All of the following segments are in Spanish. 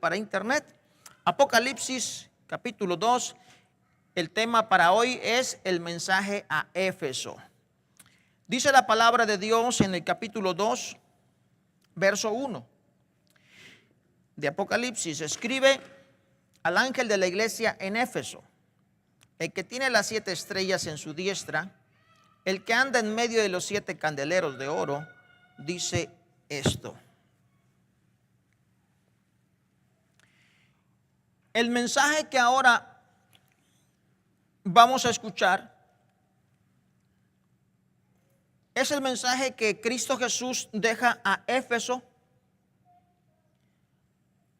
para internet. Apocalipsis capítulo 2. El tema para hoy es el mensaje a Éfeso. Dice la palabra de Dios en el capítulo 2, verso 1 de Apocalipsis. Escribe al ángel de la iglesia en Éfeso, el que tiene las 7 estrellas en su diestra, el que anda en medio de los 7 candeleros de oro, dice esto. El mensaje que ahora vamos a escuchar es el mensaje que Cristo Jesús deja a Éfeso,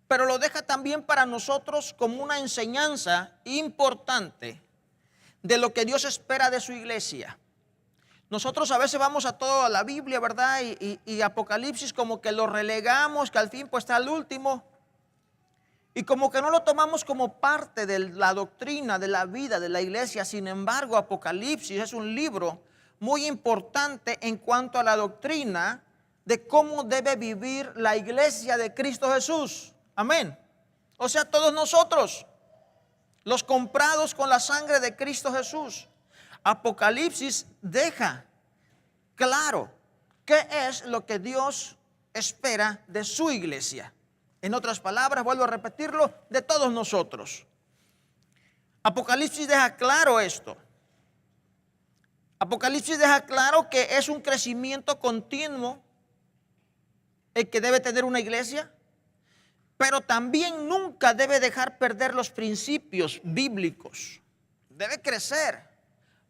pero lo deja también para nosotros como una enseñanza importante de lo que Dios espera de su iglesia. Nosotros a veces vamos a toda la Biblia, ¿verdad? Y Apocalipsis como que lo relegamos, que al fin pues está el último. Y como que no lo tomamos como parte de la doctrina, de la vida de la iglesia. Sin embargo, Apocalipsis es un libro muy importante en cuanto a la doctrina de cómo debe vivir la iglesia de Cristo Jesús. Amén. O sea, todos nosotros, los comprados con la sangre de Cristo Jesús. Apocalipsis deja claro qué es lo que Dios espera de su iglesia. En otras palabras, vuelvo a repetirlo, de todos nosotros. Apocalipsis deja claro esto. Apocalipsis deja claro que es un crecimiento continuo el que debe tener una iglesia, pero también nunca debe dejar perder los principios bíblicos. Debe crecer,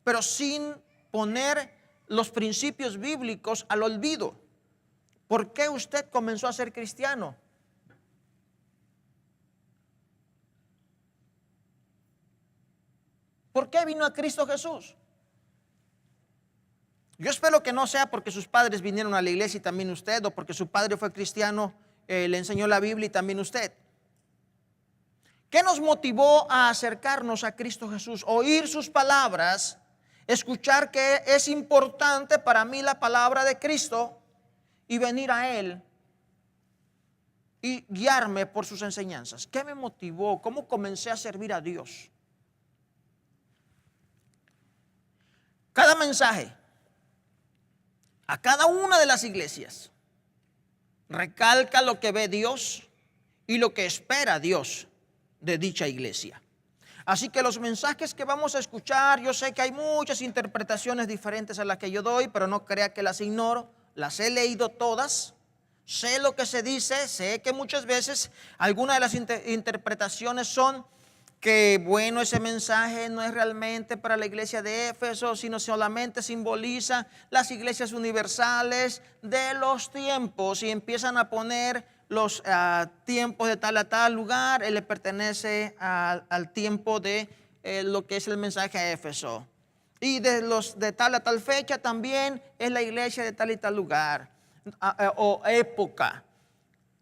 pero sin poner los principios bíblicos al olvido. ¿Por qué usted comenzó a ser cristiano? ¿Por qué vino a Cristo Jesús? Yo espero que no sea porque sus padres vinieron a la iglesia y también usted, o porque su padre fue cristiano, le enseñó la Biblia y también usted. ¿Qué nos motivó a acercarnos a Cristo Jesús? Oír sus palabras, escuchar que es importante para mí la palabra de Cristo y venir a Él y guiarme por sus enseñanzas. ¿Qué me motivó? ¿Cómo comencé a servir a Dios? Cada mensaje, a cada una de las iglesias, recalca lo que ve Dios y lo que espera Dios de dicha iglesia. Así que los mensajes que vamos a escuchar, yo sé que hay muchas interpretaciones diferentes a las que yo doy, pero no crea que las ignoro. Las he leído todas, sé lo que se dice, sé que muchas veces algunas de las interpretaciones son que bueno, ese mensaje no es realmente para la iglesia de Éfeso, sino solamente simboliza las iglesias universales de los tiempos, y empiezan a poner los tiempos de tal a tal lugar. Él le pertenece al tiempo de lo que es el mensaje a Éfeso, y de tal a tal fecha también es la iglesia de tal y tal lugar o época.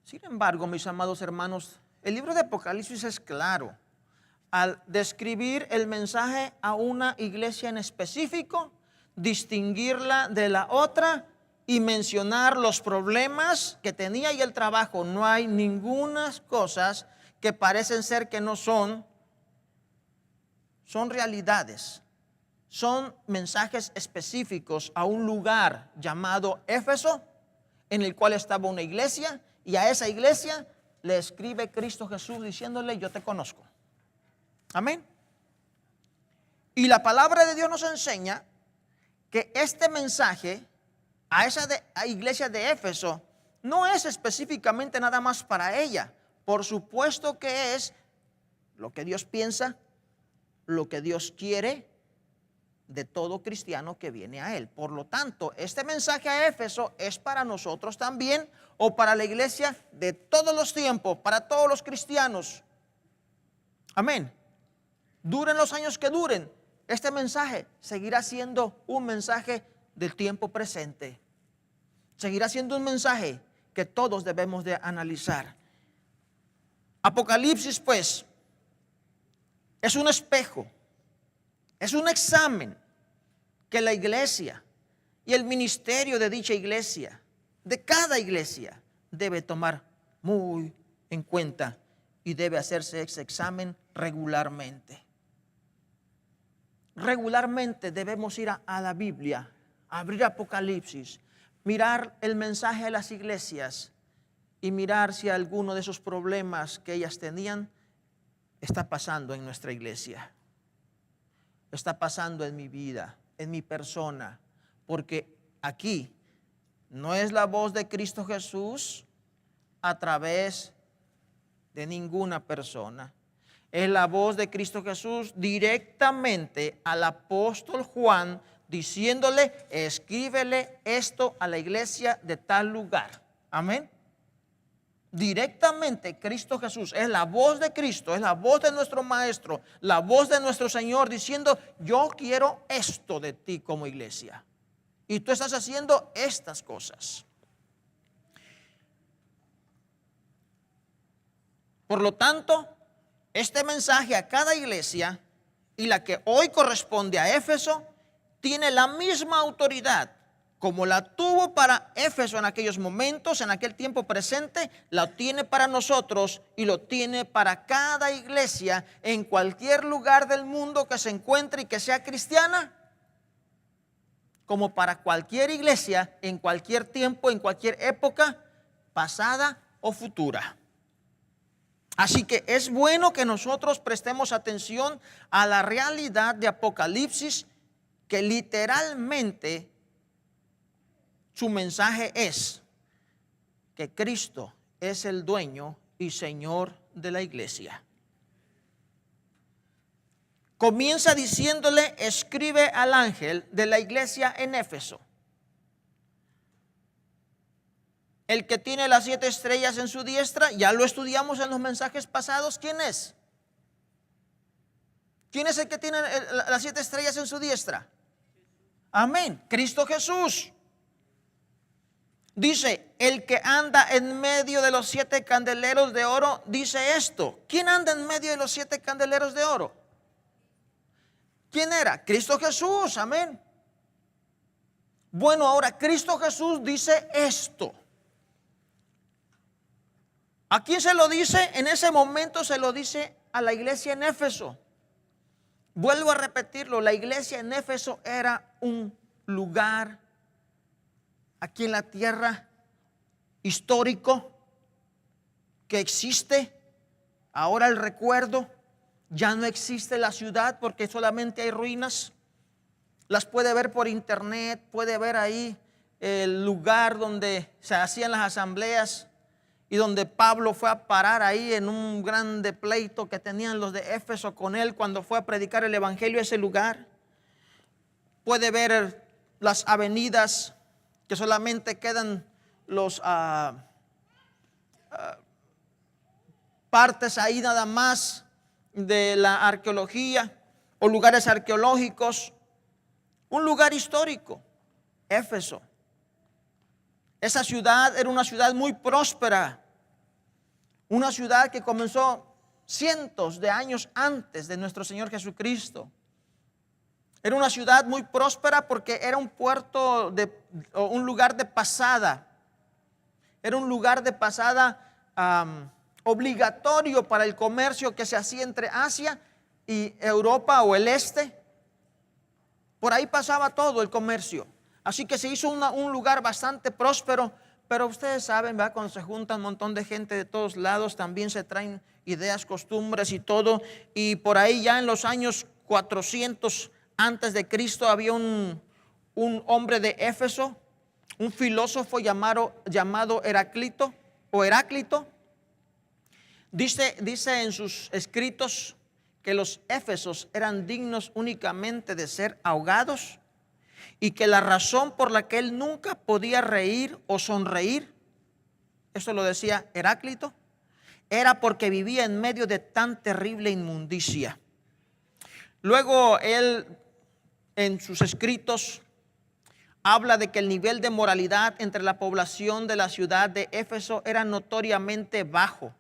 Sin embargo, mis amados hermanos, el libro de Apocalipsis es claro al describir el mensaje a una iglesia en específico, distinguirla de la otra y mencionar los problemas que tenía y el trabajo. No hay ninguna cosas que parecen ser que no son. Son realidades. Son mensajes específicos a un lugar llamado Éfeso, en el cual estaba una iglesia, y a esa iglesia le escribe Cristo Jesús diciéndole: yo te conozco. Amén. Y la palabra de Dios nos enseña que este mensaje a esa iglesia de Éfeso no es específicamente nada más para ella. Por supuesto que es lo que Dios piensa, lo que Dios quiere de todo cristiano que viene a Él. Por lo tanto, este mensaje a Éfeso es para nosotros también, o para la iglesia de todos los tiempos, para todos los cristianos. Amén. Duren los años que duren, este mensaje seguirá siendo un mensaje del tiempo presente. Seguirá siendo un mensaje que todos debemos de analizar. Apocalipsis, pues, es un espejo, es un examen que la iglesia y el ministerio de dicha iglesia, de cada iglesia, debe tomar muy en cuenta y debe hacerse ese examen regularmente. Regularmente debemos ir a la Biblia, abrir Apocalipsis, mirar el mensaje de las iglesias y mirar si alguno de esos problemas que ellas tenían está pasando en nuestra iglesia, está pasando en mi vida, en mi persona, porque aquí no es la voz de Cristo Jesús a través de ninguna persona. Es la voz de Cristo Jesús directamente al apóstol Juan, diciéndole: escríbele esto a la iglesia de tal lugar. Amén. Directamente Cristo Jesús, es la voz de Cristo, es la voz de nuestro Maestro, la voz de nuestro Señor diciendo: yo quiero esto de ti como iglesia. Y tú estás haciendo estas cosas. Por lo tanto, este mensaje a cada iglesia, y la que hoy corresponde a Éfeso, tiene la misma autoridad como la tuvo para Éfeso en aquellos momentos, en aquel tiempo presente, la tiene para nosotros y lo tiene para cada iglesia en cualquier lugar del mundo que se encuentre y que sea cristiana, como para cualquier iglesia en cualquier tiempo, en cualquier época, pasada o futura. Así que es bueno que nosotros prestemos atención a la realidad de Apocalipsis, que literalmente su mensaje es que Cristo es el dueño y Señor de la iglesia. Comienza diciéndole: escribe al ángel de la iglesia en Éfeso. El que tiene las 7 estrellas en su diestra, ya lo estudiamos en los mensajes pasados. ¿Quién es? ¿Quién es el que tiene las 7 estrellas en su diestra? Amén. Cristo Jesús. Dice: el que anda en medio de los 7 candeleros de oro, dice esto. ¿Quién anda en medio de los 7 candeleros de oro? ¿Quién era? Cristo Jesús. Amén. Bueno, ahora Cristo Jesús dice esto. ¿A quién se lo dice? En ese momento se lo dice a la iglesia en Éfeso. Vuelvo a repetirlo, la iglesia en Éfeso era un lugar aquí en la tierra histórico que existe. Ahora el recuerdo, ya no existe la ciudad porque solamente hay ruinas. Las puede ver por internet, puede ver ahí el lugar donde se hacían las asambleas y donde Pablo fue a parar ahí en un grande pleito que tenían los de Éfeso con él cuando fue a predicar el evangelio a ese lugar. Puede ver las avenidas que solamente quedan los partes ahí nada más de la arqueología o lugares arqueológicos. Un lugar histórico, Éfeso. Esa ciudad era una ciudad muy próspera, una ciudad que comenzó cientos de años antes de nuestro Señor Jesucristo. Era una ciudad muy próspera porque era un puerto, un lugar de pasada. Era un lugar de pasada obligatorio para el comercio que se hacía entre Asia y Europa o el este. Por ahí pasaba todo el comercio. Así que se hizo un lugar bastante próspero. Pero ustedes saben, ¿verdad? Cuando se junta un montón de gente de todos lados, también se traen ideas, costumbres y todo. Y por ahí ya en los años 400 antes de Cristo había un hombre de Éfeso, un filósofo llamado Heráclito o Heráclito. Dice en sus escritos que los éfesos eran dignos únicamente de ser ahogados y que la razón por la que él nunca podía reír o sonreír, eso lo decía Heráclito, era porque vivía en medio de tan terrible inmundicia. Luego él en sus escritos habla de que el nivel de moralidad entre la población de la ciudad de Éfeso era notoriamente bajo.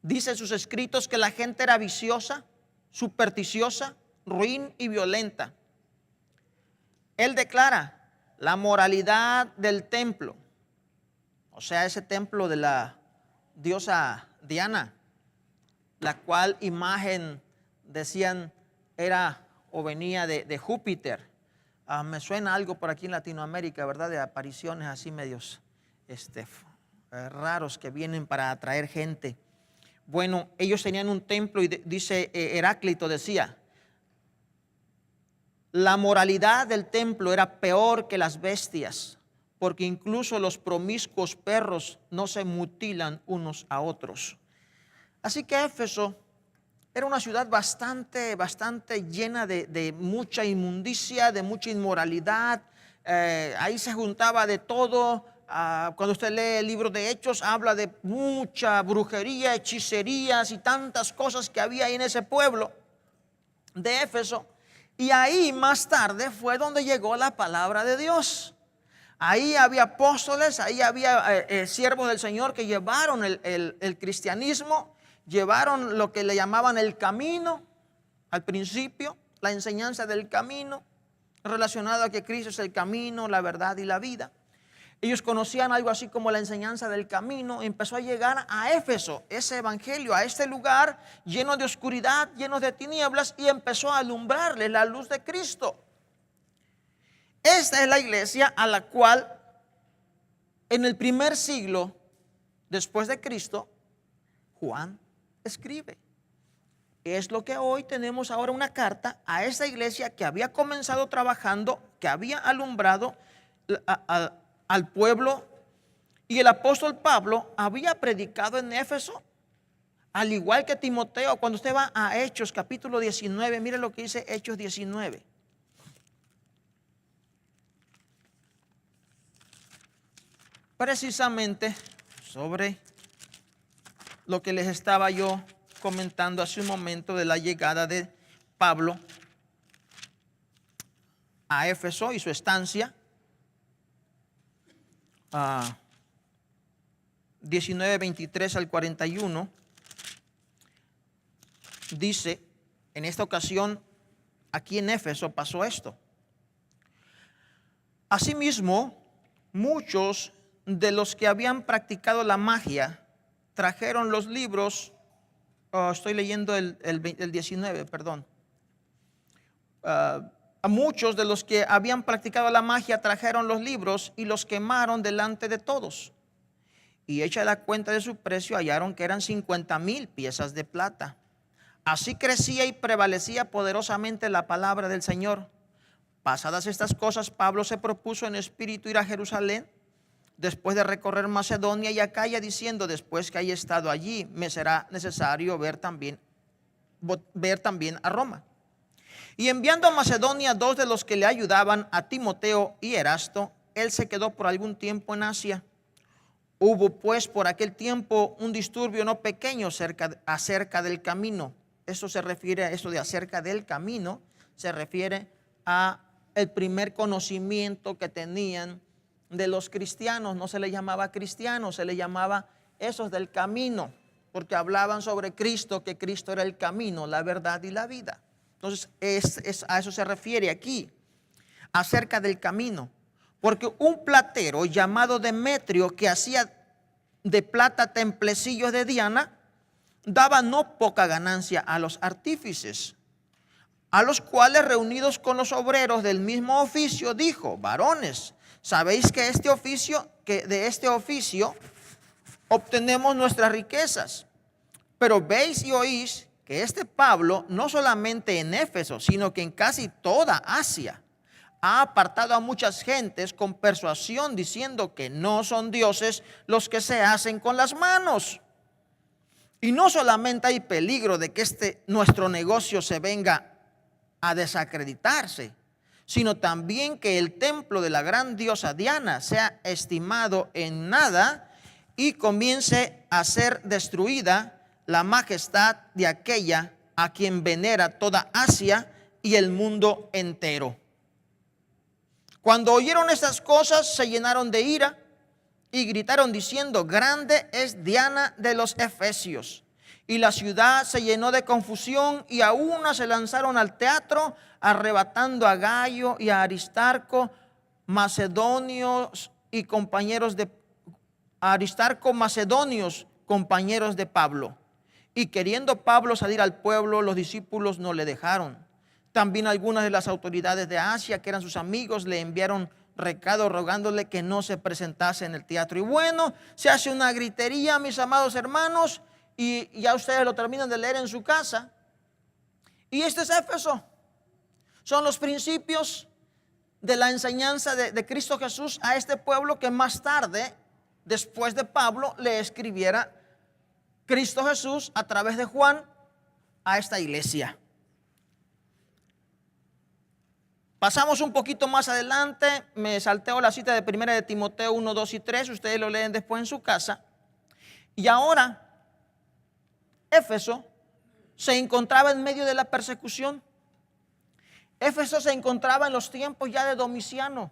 Dice en sus escritos que la gente era viciosa, supersticiosa, ruin y violenta. Él declara la moralidad del templo, o sea, ese templo de la diosa Diana, la cual imagen decían era o venía de Júpiter. Me suena algo por aquí en Latinoamérica, ¿verdad? De apariciones así medios raros que vienen para atraer gente. Bueno, ellos tenían un templo y dice Heráclito decía, la moralidad del templo era peor que las bestias, porque incluso los promiscuos perros no se mutilan unos a otros. Así que Éfeso era una ciudad bastante llena de mucha inmundicia, de mucha inmoralidad. Ahí se juntaba de todo. Cuando usted lee el libro de Hechos, habla de mucha brujería, hechicerías y tantas cosas que había ahí en ese pueblo de Éfeso. Y ahí más tarde fue donde llegó la palabra de Dios. Ahí había apóstoles, ahí había siervos del Señor que llevaron el cristianismo, llevaron lo que le llamaban el camino al principio, la enseñanza del camino, relacionado a que Cristo es el camino, la verdad y la vida. Ellos conocían algo así como la enseñanza del camino. Empezó a llegar a Éfeso ese evangelio, a este lugar lleno de oscuridad, lleno de tinieblas, y empezó a alumbrarle la luz de Cristo. Esta es la iglesia a la cual en el primer siglo después de Cristo Juan escribe. Es lo que hoy tenemos ahora, una carta a esta iglesia que había comenzado trabajando, que había alumbrado al pueblo, y el apóstol Pablo había predicado en Éfeso, al igual que Timoteo. Cuando usted va a Hechos capítulo 19, mire lo que dice Hechos 19. Precisamente sobre lo que les estaba yo comentando hace un momento de la llegada de Pablo a Éfeso y su estancia. 19:23 al 41 dice, en esta ocasión aquí en Éfeso pasó esto. Asimismo, muchos de los que habían practicado la magia trajeron los libros. Estoy leyendo el 19, perdón. A muchos de los que habían practicado la magia trajeron los libros y los quemaron delante de todos. Y hecha la cuenta de su precio, hallaron que eran 50,000 piezas de plata. Así crecía y prevalecía poderosamente la palabra del Señor. Pasadas estas cosas, Pablo se propuso en espíritu ir a Jerusalén, después de recorrer Macedonia y Acaya, diciendo, después que haya estado allí, me será necesario ver también a Roma. Y enviando a Macedonia 2 de los que le ayudaban, a Timoteo y Erasto, él se quedó por algún tiempo en Asia. Hubo pues por aquel tiempo un disturbio no pequeño acerca del camino. Eso se refiere a eso de acerca del camino, se refiere a el primer conocimiento que tenían de los cristianos. No se les llamaba cristianos, se les llamaba esos del camino, porque hablaban sobre Cristo, que Cristo era el camino, la verdad y la vida. Entonces a eso se refiere aquí, acerca del camino. Porque un platero llamado Demetrio, que hacía de plata templecillos de Diana, daba no poca ganancia a los artífices, a los cuales, reunidos con los obreros del mismo oficio, dijo: varones, sabéis que de este oficio obtenemos nuestras riquezas. Pero veis y oís que este Pablo, no solamente en Éfeso, sino que en casi toda Asia, ha apartado a muchas gentes con persuasión, diciendo que no son dioses los que se hacen con las manos. Y no solamente hay peligro de que nuestro negocio se venga a desacreditarse, sino también que el templo de la gran diosa Diana sea estimado en nada y comience a ser destruida la majestad de aquella a quien venera toda Asia y el mundo entero. Cuando oyeron estas cosas, se llenaron de ira y gritaron diciendo: grande es Diana de los Efesios. Y la ciudad se llenó de confusión, y a una se lanzaron al teatro, arrebatando a Gayo y a Aristarco, macedonios compañeros de Pablo. Y queriendo Pablo salir al pueblo, los discípulos no le dejaron. También algunas de las autoridades de Asia, que eran sus amigos, le enviaron recado rogándole que no se presentase en el teatro. Y bueno, se hace una gritería, mis amados hermanos, y ya ustedes lo terminan de leer en su casa. Y este es Éfeso. Son los principios de la enseñanza de Cristo Jesús a este pueblo que más tarde, después de Pablo, le escribiera Cristo Jesús a través de Juan a esta iglesia. Pasamos un poquito más adelante, me salteo la cita de 1 de Timoteo 1, 2 y 3, ustedes lo leen después en su casa. Y ahora, Éfeso se encontraba en medio de la persecución. Éfeso se encontraba en los tiempos ya de Domiciano,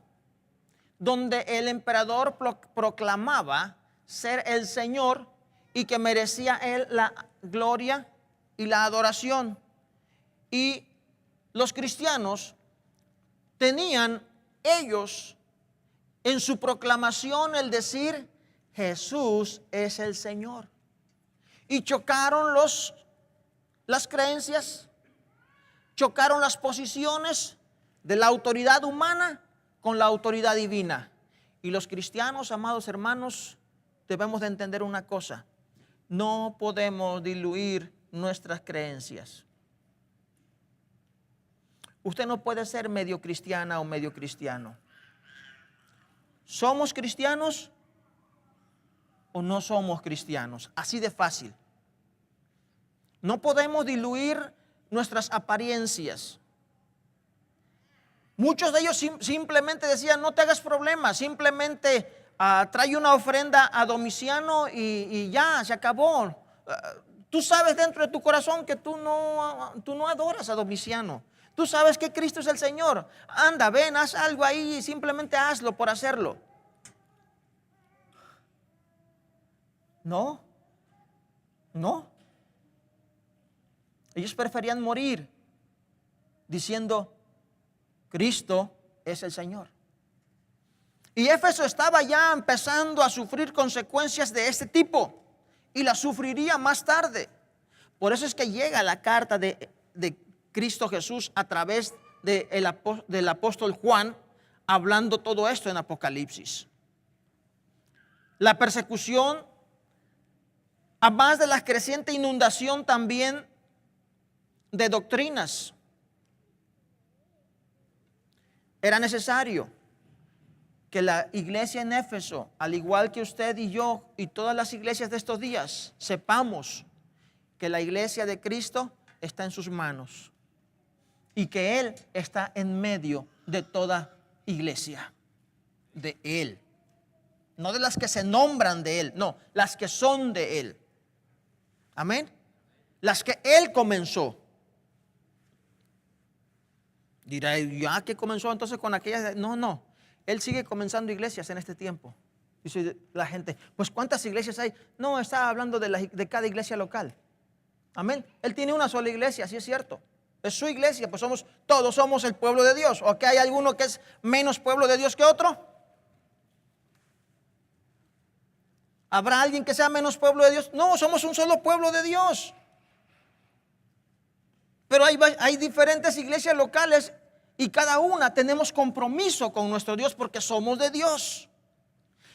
donde el emperador proclamaba ser el Señor y que merecía él la gloria y la adoración. Y los cristianos tenían ellos en su proclamación el decir Jesús es el Señor. Y chocaron las creencias, chocaron las posiciones de la autoridad humana con la autoridad divina. Y los cristianos, amados hermanos, debemos de entender una cosa: no podemos diluir nuestras creencias. Usted no puede ser medio cristiana o medio cristiano. ¿Somos cristianos o no somos cristianos? Así de fácil. No podemos diluir nuestras apariencias. Muchos de ellos simplemente decían, no te hagas problema, simplemente trae una ofrenda a Domiciano y ya, se acabó. Tú sabes dentro de tu corazón que tú no adoras a Domiciano. Tú sabes que Cristo es el Señor. Anda, ven, haz algo ahí y simplemente hazlo por hacerlo. No. Ellos preferían morir diciendo, Cristo es el Señor. Y Éfeso estaba ya empezando a sufrir consecuencias de este tipo y las sufriría más tarde. Por eso es que llega la carta de Cristo Jesús a través del apóstol Juan, hablando todo esto en Apocalipsis. La persecución, además de la creciente inundación también de doctrinas, era necesario que la iglesia en Éfeso, al igual que usted y yo y todas las iglesias de estos días, sepamos que la iglesia de Cristo está en sus manos y que Él está en medio de toda iglesia, de Él. No de las que se nombran de Él, no, las que son de Él. Amén. Las que Él comenzó. Dirá, ¿ya que comenzó entonces con aquellas? No. Él sigue comenzando iglesias en este tiempo. Dice la gente, pues ¿cuántas iglesias hay? No, está hablando de cada iglesia local. Amén. Él tiene una sola iglesia, sí es cierto. Es su iglesia, pues todos somos el pueblo de Dios. ¿O que hay alguno que es menos pueblo de Dios que otro? ¿Habrá alguien que sea menos pueblo de Dios? No, somos un solo pueblo de Dios. Pero hay diferentes iglesias locales y cada una tenemos compromiso con nuestro Dios porque somos de Dios.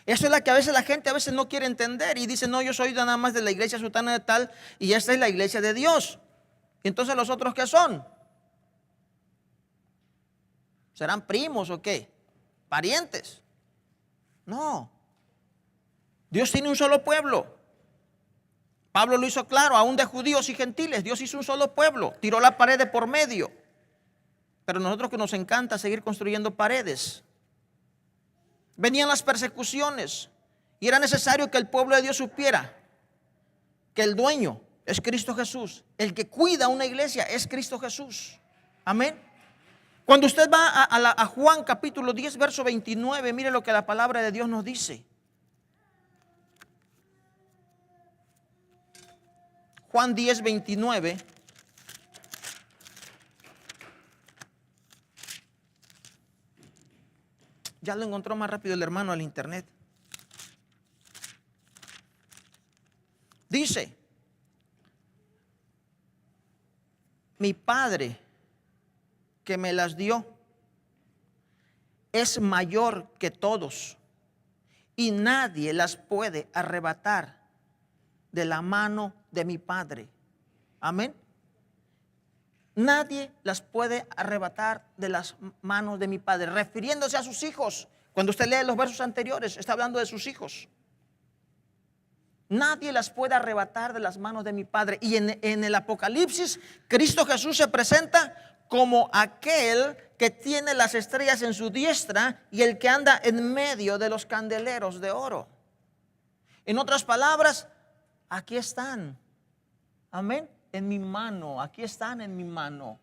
Eso es la que a veces la gente no quiere entender y dice, no, yo soy nada más de la iglesia sultana de tal y esta es la iglesia de Dios. Y entonces los otros, ¿qué son? ¿Serán primos o qué? ¿Parientes? No. Dios tiene un solo pueblo. Pablo lo hizo claro, aún de judíos y gentiles. Dios hizo un solo pueblo, tiró la pared de por medio. Pero nosotros que nos encanta seguir construyendo paredes. Venían las persecuciones y era necesario que el pueblo de Dios supiera que el dueño es Cristo Jesús. El que cuida una iglesia es Cristo Jesús. Amén. Cuando usted va a Juan capítulo 10, verso 29, mire lo que la palabra de Dios nos dice. Juan 10, 29. Ya lo encontró más rápido el hermano al internet. Dice, mi Padre que me las dio es mayor que todos y nadie las puede arrebatar de la mano de mi Padre. Amén. Nadie las puede arrebatar de las manos de mi Padre, refiriéndose a sus hijos. Cuando usted lee los versos anteriores, está hablando de sus hijos. Nadie las puede arrebatar de las manos de mi Padre. Y en el Apocalipsis, Cristo Jesús se presenta como aquel que tiene las estrellas en su diestra y el que anda en medio de los candeleros de oro. En otras palabras, aquí están. Amén. En mi mano, aquí están en mi mano.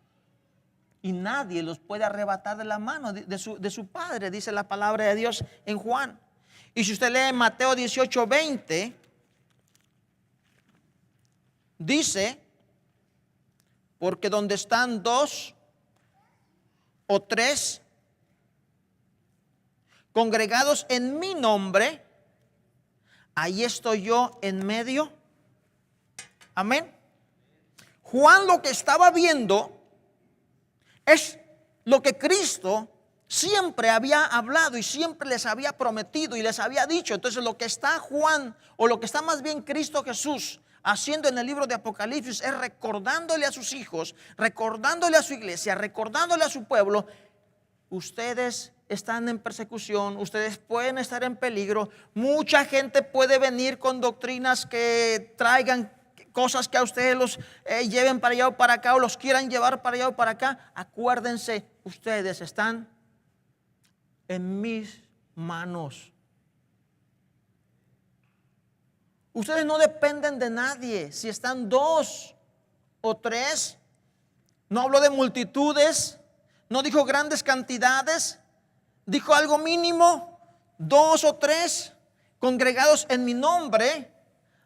Y nadie los puede arrebatar de la mano de su Padre, dice la palabra de Dios en Juan. Y si usted lee Mateo 18:20, dice, porque donde están dos o tres congregados en mi nombre, ahí estoy yo en medio. Amén. Juan lo que estaba viendo es lo que Cristo siempre había hablado y siempre les había prometido y les había dicho. Entonces lo que está Juan, o lo que está más bien Cristo Jesús haciendo en el libro de Apocalipsis, es recordándole a sus hijos, recordándole a su iglesia, recordándole a su pueblo: ustedes están en persecución, ustedes pueden estar en peligro, mucha gente puede venir con doctrinas que traigan cosas que a ustedes los lleven para allá o para acá, o los quieran llevar para allá o para acá. Acuérdense, ustedes están en mis manos. Ustedes no dependen de nadie. Si están dos o tres, no habló de multitudes, no dijo grandes cantidades, dijo algo mínimo: dos o tres congregados en mi nombre,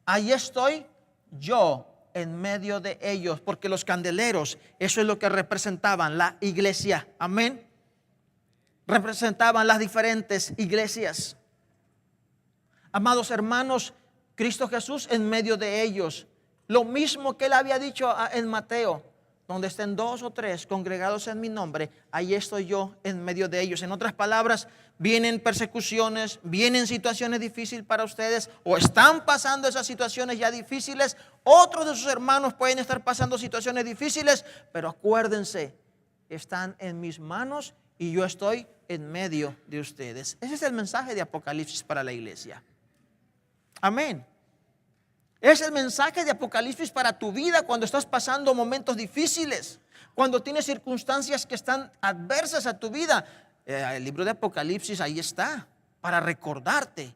ahí estoy yo en medio de ellos. Porque los candeleros, eso es lo que representaban la iglesia. Amén. Representaban las diferentes iglesias. Amados hermanos, Cristo Jesús en medio de ellos. Lo mismo que él había dicho en Mateo: donde estén dos o tres congregados en mi nombre, ahí estoy yo en medio de ellos. En otras palabras, vienen persecuciones, vienen situaciones difíciles para ustedes, o están pasando esas situaciones ya difíciles. Otros de sus hermanos pueden estar pasando situaciones difíciles, pero acuérdense, están en mis manos y yo estoy en medio de ustedes. Ese es el mensaje de Apocalipsis para la iglesia. Amén. Es el mensaje de Apocalipsis para tu vida cuando estás pasando momentos difíciles, cuando tienes circunstancias que están adversas a tu vida. El libro de Apocalipsis ahí está, para recordarte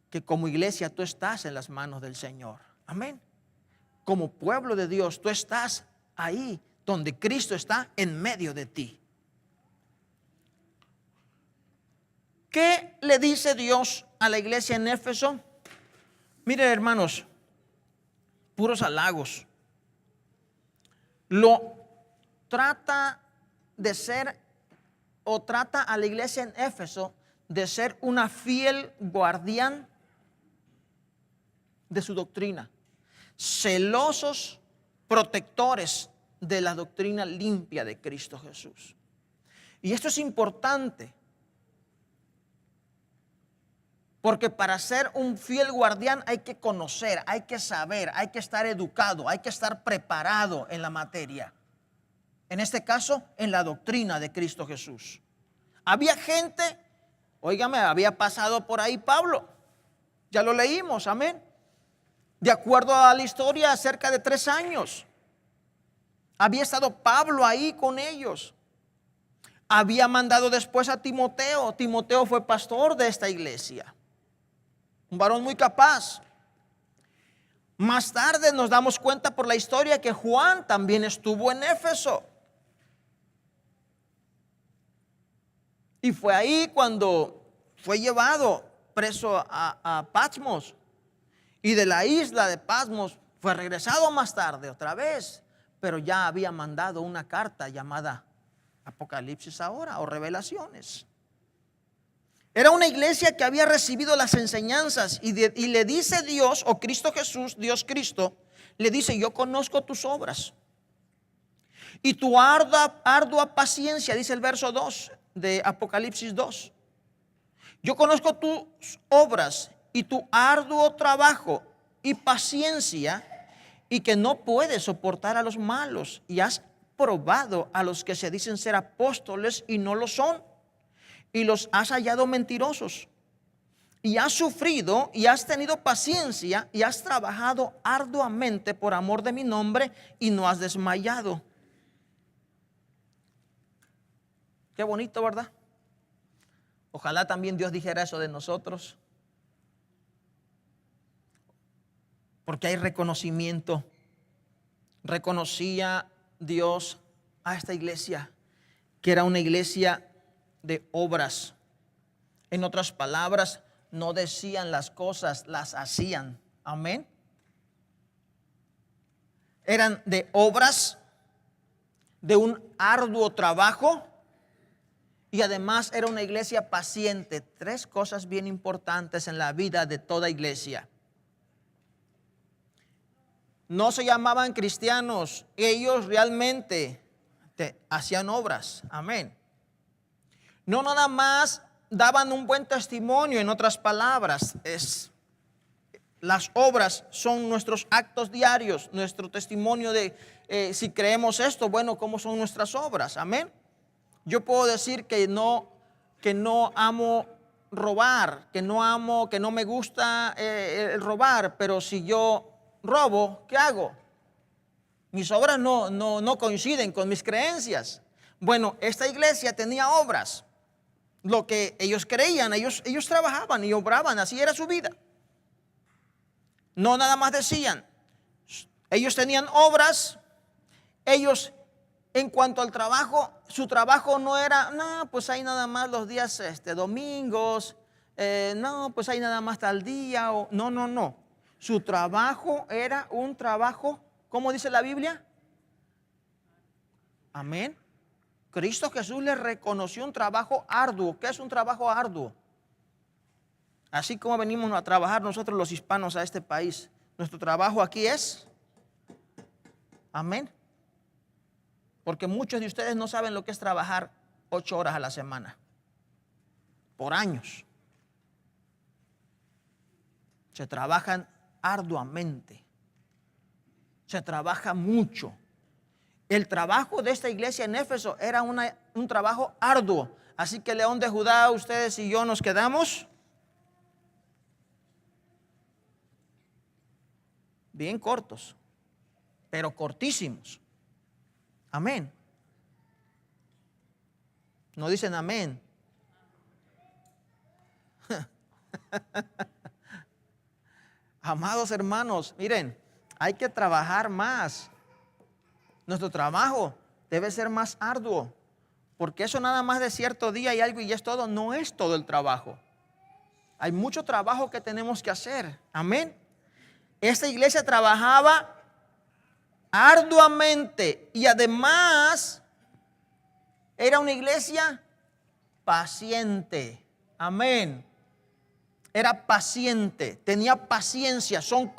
que como iglesia tú estás en las manos del Señor. Amén. Como pueblo de Dios, tú estás ahí donde Cristo está en medio de ti. ¿Qué le dice Dios a la iglesia en Éfeso? Miren, hermanos, puros halagos. Lo trata de ser, o trata a la iglesia en Éfeso de ser una fiel guardián de su doctrina, celosos protectores de la doctrina limpia de Cristo Jesús. Y esto es importante, porque para ser un fiel guardián hay que conocer, hay que saber, hay que estar educado, hay que estar preparado en la materia. En este caso, en la doctrina de Cristo Jesús. Había gente, óigame, había pasado por ahí Pablo. Ya lo leímos, amén. De acuerdo a la historia, cerca de 3 años. Había estado Pablo ahí con ellos. Había mandado después a Timoteo. Timoteo fue pastor de esta iglesia. Un varón muy capaz. Más tarde nos damos cuenta por la historia que Juan también estuvo en Éfeso. Y fue ahí cuando fue llevado preso a Patmos. Y de la isla de Patmos fue regresado más tarde otra vez. Pero ya había mandado una carta llamada Apocalipsis ahora, o Revelaciones. Era una iglesia que había recibido las enseñanzas y le dice Dios, o Cristo Jesús, Dios Cristo, le dice: yo conozco tus obras. Y tu ardua paciencia, dice el verso 2 de Apocalipsis 2. Yo conozco tus obras y tu arduo trabajo y paciencia, y que no puedes soportar a los malos, y has probado a los que se dicen ser apóstoles y no lo son, y los has hallado mentirosos. Y has sufrido y has tenido paciencia y has trabajado arduamente por amor de mi nombre y no has desmayado. Qué bonito, ¿verdad? Ojalá también Dios dijera eso de nosotros. Porque hay reconocimiento. Reconocía Dios a esta iglesia, que era una iglesia de obras. En otras palabras, no decían las cosas, las hacían. Amén. Eran de obras, de un arduo trabajo, y además era una iglesia paciente. Tres cosas bien importantes en la vida de toda iglesia. No se llamaban cristianos, ellos realmente hacían obras. Amén. No nada más daban un buen testimonio. En otras palabras, las obras son nuestros actos diarios, nuestro testimonio de si creemos esto, bueno, ¿cómo son nuestras obras? Amén. Yo puedo decir que no amo robar, que no me gusta el robar, pero si yo robo, ¿qué hago? Mis obras no coinciden con mis creencias. Bueno, esta iglesia tenía obras. Lo que ellos creían, ellos trabajaban y obraban, así era su vida. No nada más decían. Ellos tenían obras. Ellos, en cuanto al trabajo, su trabajo no era, no, pues hay nada más los días domingos, no, pues hay nada más tal día. No. Su trabajo era un trabajo, ¿cómo dice la Biblia? Amén. Cristo Jesús le reconoció un trabajo arduo. ¿Qué es un trabajo arduo? Así como venimos a trabajar nosotros los hispanos a este país, nuestro trabajo aquí es, amén. Porque muchos de ustedes no saben lo que es trabajar 8 horas a la semana, por años. Se trabajan arduamente, se trabaja mucho. El trabajo de esta iglesia en Éfeso era un trabajo arduo. Así que León de Judá, ustedes y yo nos quedamos bien cortos, pero cortísimos. Amén. No dicen amén. Amados hermanos, miren, hay que trabajar más. Nuestro trabajo debe ser más arduo, porque eso nada más de cierto día y algo y es todo, no es todo el trabajo. Hay mucho trabajo que tenemos que hacer. Amén. Esta iglesia trabajaba arduamente y además era una iglesia paciente. Amén. Era paciente, tenía paciencia. Son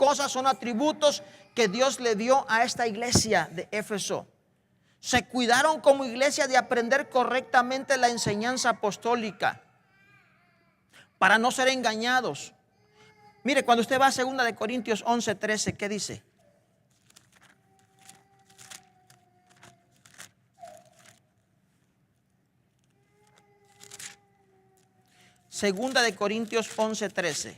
atributos que Dios le dio a esta iglesia de Éfeso. Se cuidaron como iglesia de aprender correctamente la enseñanza apostólica para no ser engañados. Mire, cuando usted va a 2 de Corintios 11:13, ¿qué dice? Segunda de Corintios 11:13.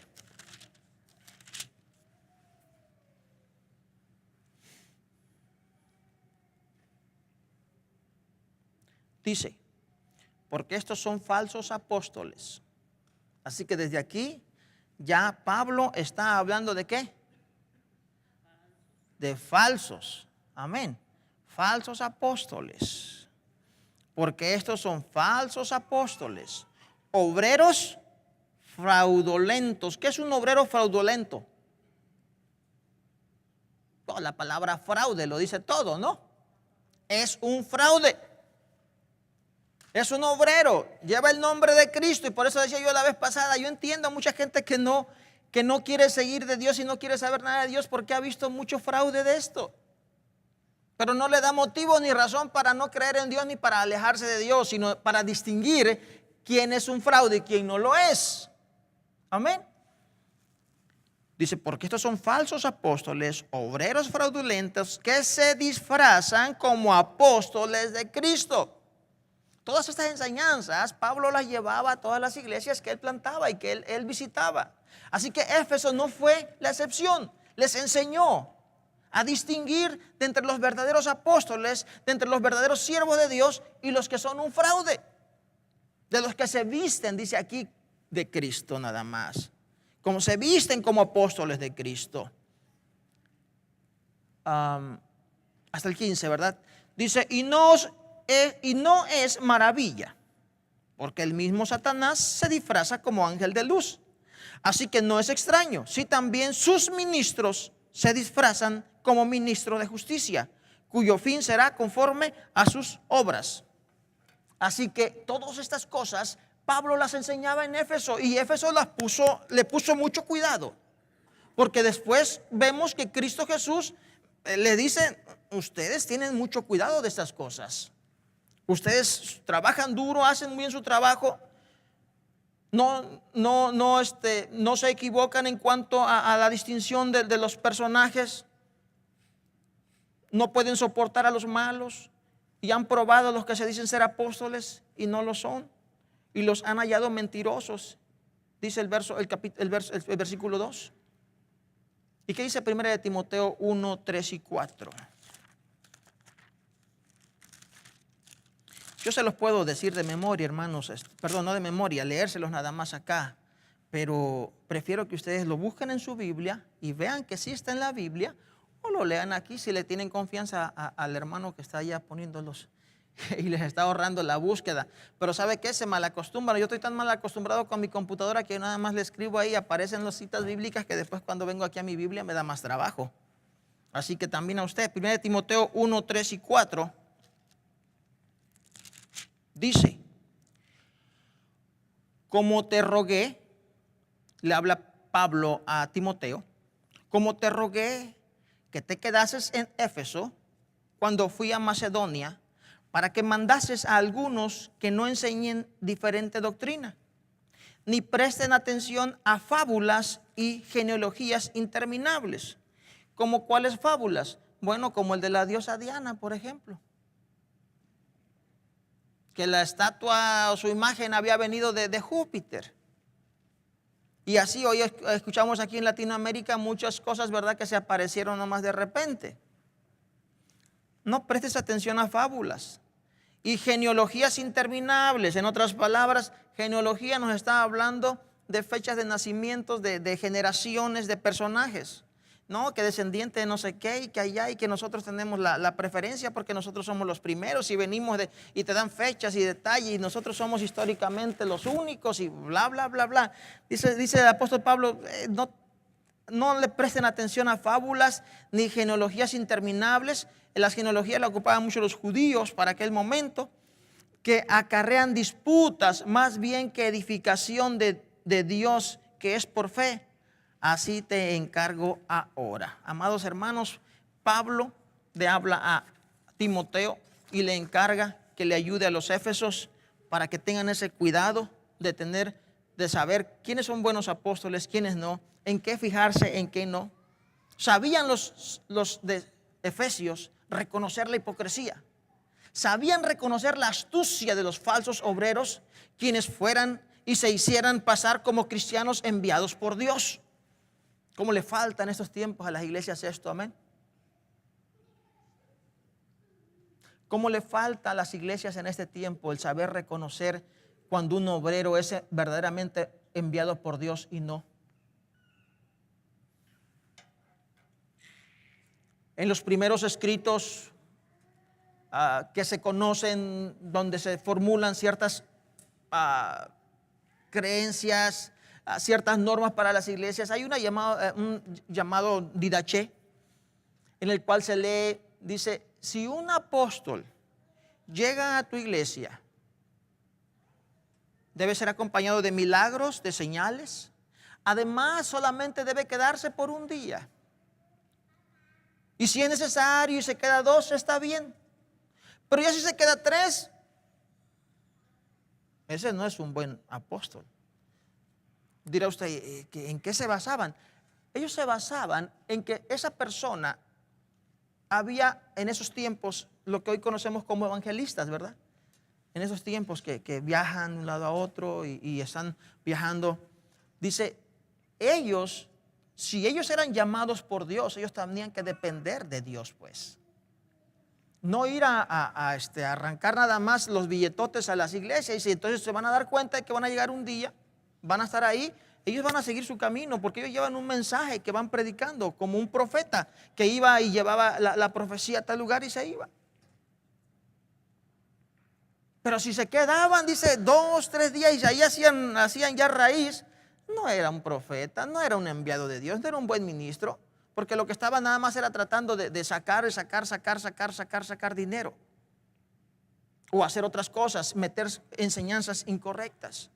Dice, porque estos son falsos apóstoles. Así que desde aquí ya Pablo está hablando de ¿qué? De falsos. Amén. Falsos apóstoles. Porque estos son falsos apóstoles. Obreros fraudulentos. ¿Qué es un obrero fraudulento? Oh, la palabra fraude lo dice todo, ¿no? Es un fraude. Es un obrero, lleva el nombre de Cristo. Y por eso decía yo la vez pasada, yo entiendo a mucha gente que no quiere seguir de Dios y no quiere saber nada de Dios porque ha visto mucho fraude de esto. Pero no le da motivo ni razón para no creer en Dios ni para alejarse de Dios, sino para distinguir quién es un fraude y quién no lo es. Amén. Dice, porque estos son falsos apóstoles, obreros fraudulentos, que se disfrazan como apóstoles de Cristo. Todas estas enseñanzas, Pablo las llevaba a todas las iglesias que él plantaba y que él visitaba. Así que Éfeso no fue la excepción. Les enseñó a distinguir de entre los verdaderos apóstoles, de entre los verdaderos siervos de Dios y los que son un fraude. De los que se visten, dice aquí, de Cristo nada más. Como se visten como apóstoles de Cristo. Hasta el 15, ¿verdad? Dice, y no es maravilla, porque el mismo Satanás se disfraza como ángel de luz. Así que no es extraño si también sus ministros se disfrazan como ministros de justicia, cuyo fin será conforme a sus obras. Así que todas estas cosas Pablo las enseñaba en Éfeso, y Éfeso le puso mucho cuidado, porque después vemos que Cristo Jesús le dice, ustedes tienen mucho cuidado de estas cosas. Ustedes trabajan duro, hacen muy bien su trabajo, no se equivocan en cuanto a la distinción de los personajes, no pueden soportar a los malos, y han probado a los que se dicen ser apóstoles y no lo son, y los han hallado mentirosos, dice el versículo 2. ¿Y qué dice 1 de Timoteo 1, 3 y 4? Yo se los puedo decir de memoria, hermanos, perdón, no de memoria, leérselos nada más acá, pero prefiero que ustedes lo busquen en su Biblia y vean que sí está en la Biblia, o lo lean aquí si le tienen confianza al hermano que está allá poniéndolos y les está ahorrando la búsqueda. Pero ¿sabe qué? Se malacostumbran. Yo estoy tan mal acostumbrado con mi computadora que nada más le escribo ahí, aparecen las citas bíblicas, que después cuando vengo aquí a mi Biblia me da más trabajo. Así que también a usted, 1 Timoteo 1, 3 y 4, dice, como te rogué, le habla Pablo a Timoteo, como te rogué que te quedases en Éfeso cuando fui a Macedonia, para que mandases a algunos que no enseñen diferente doctrina, ni presten atención a fábulas y genealogías interminables. ¿Como cuáles fábulas? Bueno, como el de la diosa Diana, por ejemplo, que la estatua o su imagen había venido de Júpiter. Y así hoy escuchamos aquí en Latinoamérica muchas cosas, ¿verdad?, que se aparecieron nomás de repente. No prestes atención a fábulas y genealogías interminables. En otras palabras, genealogía nos está hablando de fechas de nacimientos, de generaciones, de personajes, ¿no? Que descendiente de no sé qué, y que allá, y que nosotros tenemos la preferencia porque nosotros somos los primeros y venimos y te dan fechas y detalles, y nosotros somos históricamente los únicos y bla, bla, bla, bla. Dice el apóstol Pablo, no le presten atención a fábulas ni genealogías interminables. Las genealogías la ocupaban mucho los judíos para aquel momento, que acarrean disputas más bien que edificación de Dios, que es por fe. Así te encargo ahora. Amados hermanos, Pablo le habla a Timoteo y le encarga que le ayude a los éfesos para que tengan ese cuidado de saber quiénes son buenos apóstoles, quiénes no, en qué fijarse, en qué no. Sabían los de Efesios reconocer la hipocresía. Sabían reconocer la astucia de los falsos obreros, quienes fueran y se hicieran pasar como cristianos enviados por Dios. ¿Cómo le falta en estos tiempos a las iglesias esto? Amén. ¿Cómo le falta a las iglesias en este tiempo el saber reconocer cuando un obrero es verdaderamente enviado por Dios y no? En los primeros escritos que se conocen, donde se formulan ciertas creencias, ciertas normas para las iglesias, hay un llamado didaché, en el cual se lee, dice, si un apóstol llega a tu iglesia, debe ser acompañado de milagros, de señales. Además, solamente debe quedarse por un día. Y si es necesario y se queda 2, está bien. Pero ya si se queda 3, ese no es un buen apóstol. Dirá usted, ¿en qué se basaban? Ellos se basaban en que esa persona había en esos tiempos lo que hoy conocemos como evangelistas, ¿verdad? En esos tiempos que viajan de un lado a otro y están viajando. Dice, ellos, si ellos eran llamados por Dios, ellos tenían que depender de Dios, pues. No ir a arrancar nada más los billetotes a las iglesias, y entonces se van a dar cuenta de que van a llegar un día, van a estar ahí, ellos van a seguir su camino, porque ellos llevan un mensaje que van predicando, como un profeta que iba y llevaba la profecía a tal lugar y se iba. Pero si se quedaban, dice, 2, 3 días y ahí hacían ya raíz, no era un profeta, no era un enviado de Dios, no era un buen ministro, porque lo que estaba nada más era tratando de sacar dinero, o hacer otras cosas, meter enseñanzas incorrectas.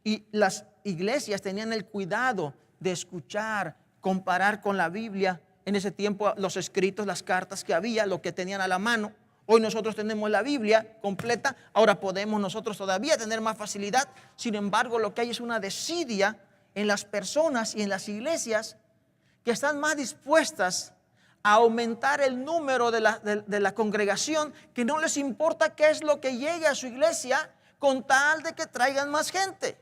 Y las iglesias tenían el cuidado de escuchar, comparar con la Biblia. En ese tiempo los escritos, las cartas que había, lo que tenían a la mano. Hoy nosotros tenemos la Biblia completa, ahora podemos nosotros todavía tener más facilidad. Sin embargo, lo que hay es una desidia en las personas y en las iglesias que están más dispuestas a aumentar el número de la congregación, que no les importa qué es lo que llegue a su iglesia con tal de que traigan más gente.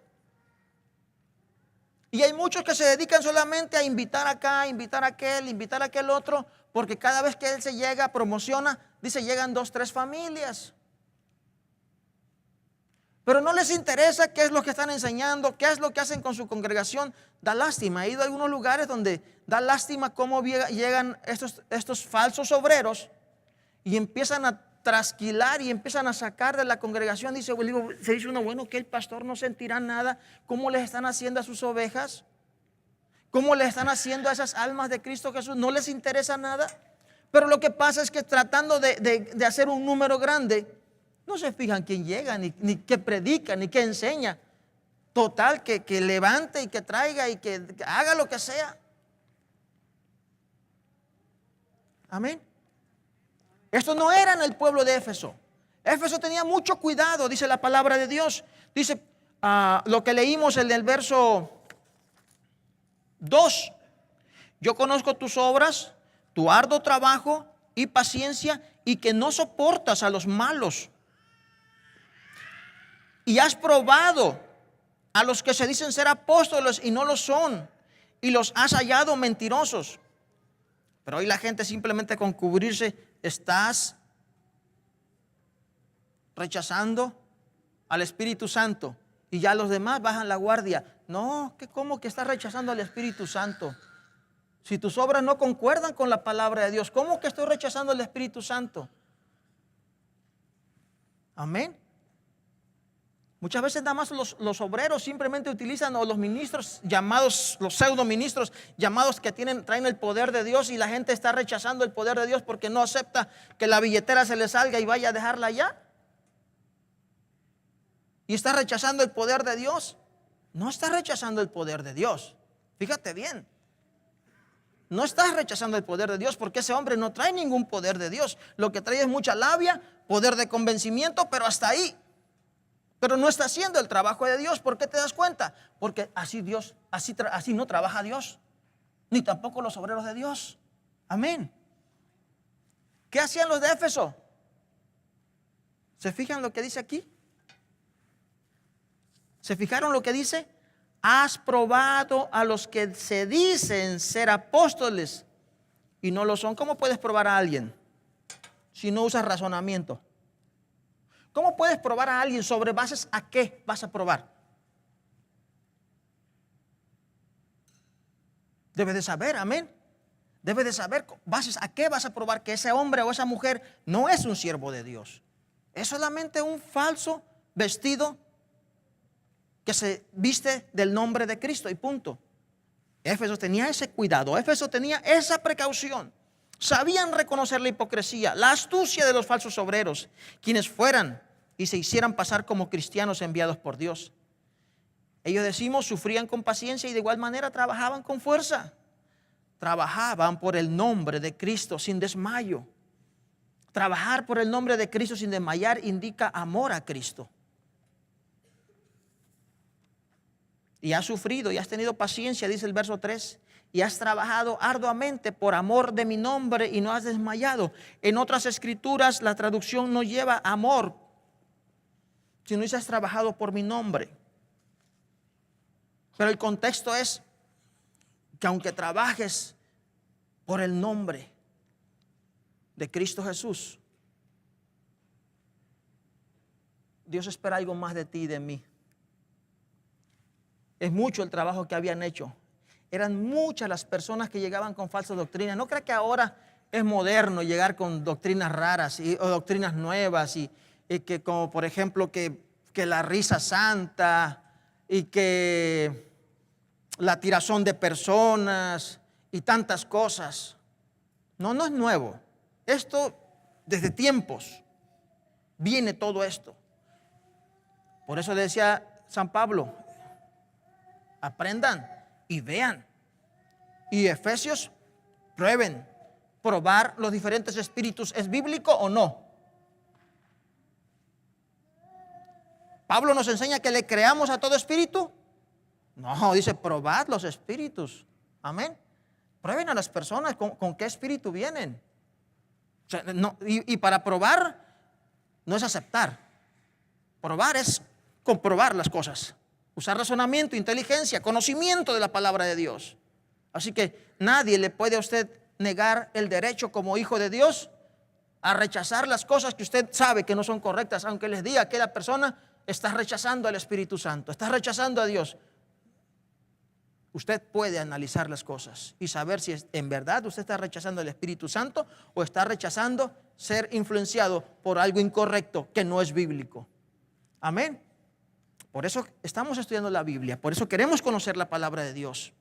Y hay muchos que se dedican solamente a invitar acá, invitar a aquel otro, porque cada vez que él se llega, promociona, dice, llegan 2, 3 familias. Pero no les interesa qué es lo que están enseñando, qué es lo que hacen con su congregación. Da lástima. He ido a algunos lugares donde da lástima cómo llegan estos falsos obreros y empiezan a trasquilar y empiezan a sacar de la congregación. Se dice uno, bueno, que el pastor no sentirá nada. ¿Cómo les están haciendo a sus ovejas? ¿Cómo le están haciendo a esas almas de Cristo Jesús? ¿No les interesa nada? Pero lo que pasa es que tratando de hacer un número grande, no se fijan quién llega, ni qué predica, ni qué enseña. Total, que levante y que traiga y que haga lo que sea. Amén. Esto no era en el pueblo de Éfeso. Éfeso tenía mucho cuidado, dice la palabra de Dios. Dice lo que leímos en el verso 2. Yo conozco tus obras, tu arduo trabajo y paciencia, y que no soportas a los malos. Y has probado a los que se dicen ser apóstoles y no lo son, y los has hallado mentirosos. Pero hoy la gente simplemente con cubrirse, estás rechazando al Espíritu Santo, y ya los demás bajan la guardia. No, ¿cómo que estás rechazando al Espíritu Santo? Si tus obras no concuerdan con la palabra de Dios, ¿cómo que estoy rechazando al Espíritu Santo? Amén. Muchas veces nada más los obreros simplemente utilizan, o los ministros llamados, los pseudo ministros llamados que traen el poder de Dios, y la gente está rechazando el poder de Dios porque no acepta que la billetera se le salga y vaya a dejarla allá. Y está rechazando el poder de Dios. No está rechazando el poder de Dios. Fíjate bien. No estás rechazando el poder de Dios, porque ese hombre no trae ningún poder de Dios. Lo que trae es mucha labia, poder de convencimiento, pero hasta ahí. Pero no está haciendo el trabajo de Dios. ¿Por qué te das cuenta? Porque así no trabaja Dios, ni tampoco los obreros de Dios. Amén. ¿Qué hacían los de Éfeso? ¿Se fijan lo que dice aquí? ¿Se fijaron lo que dice? Has probado a los que se dicen ser apóstoles y no lo son. ¿Cómo puedes probar a alguien si no usas razonamiento? ¿Cómo puedes probar a alguien? ¿Sobre bases a qué vas a probar? Debes de saber, amén. Debes de saber bases a qué vas a probar que ese hombre o esa mujer no es un siervo de Dios. Es solamente un falso vestido que se viste del nombre de Cristo y punto. Éfeso tenía ese cuidado, Éfeso tenía esa precaución. Sabían reconocer la hipocresía, la astucia de los falsos obreros, quienes fueran y se hicieran pasar como cristianos enviados por Dios. Ellos, decimos, sufrían con paciencia y de igual manera trabajaban con fuerza. trabajaban por el nombre de Cristo sin desmayo. Trabajar por el nombre de Cristo sin desmayar indica amor a Cristo. Y has sufrido y has tenido paciencia, dice el verso 3, y has trabajado arduamente por amor de mi nombre y no has desmayado. En otras escrituras la traducción no lleva amor, sino dice has trabajado por mi nombre. Pero el contexto es que aunque trabajes por el nombre de Cristo Jesús, Dios espera algo más de ti y de mí. Es mucho el trabajo que habían hecho. Eran muchas las personas que llegaban con falsas doctrinas. No creo que ahora es moderno llegar con doctrinas raras o doctrinas nuevas y que como por ejemplo que la risa santa y que la tirazón de personas y tantas cosas. No, no es nuevo. Esto desde tiempos viene todo esto. Por eso decía San Pablo, aprendan y vean. Y Efesios, prueben. Probar los diferentes espíritus, ¿es bíblico o no? Pablo nos enseña que le creamos a todo espíritu. No, dice probad los espíritus. Amén. Prueben a las personas con qué espíritu vienen. O sea, no, y para probar no es aceptar. Probar es comprobar las cosas. Usar razonamiento, inteligencia, conocimiento de la palabra de Dios. Así que nadie le puede a usted negar el derecho como hijo de Dios a rechazar las cosas que usted sabe que no son correctas, aunque les diga que la persona está rechazando al Espíritu Santo, está rechazando a Dios. Usted puede analizar las cosas y saber si en verdad usted está rechazando al Espíritu Santo o está rechazando ser influenciado por algo incorrecto que no es bíblico. Amén. Por eso estamos estudiando la Biblia, por eso queremos conocer la palabra de Dios.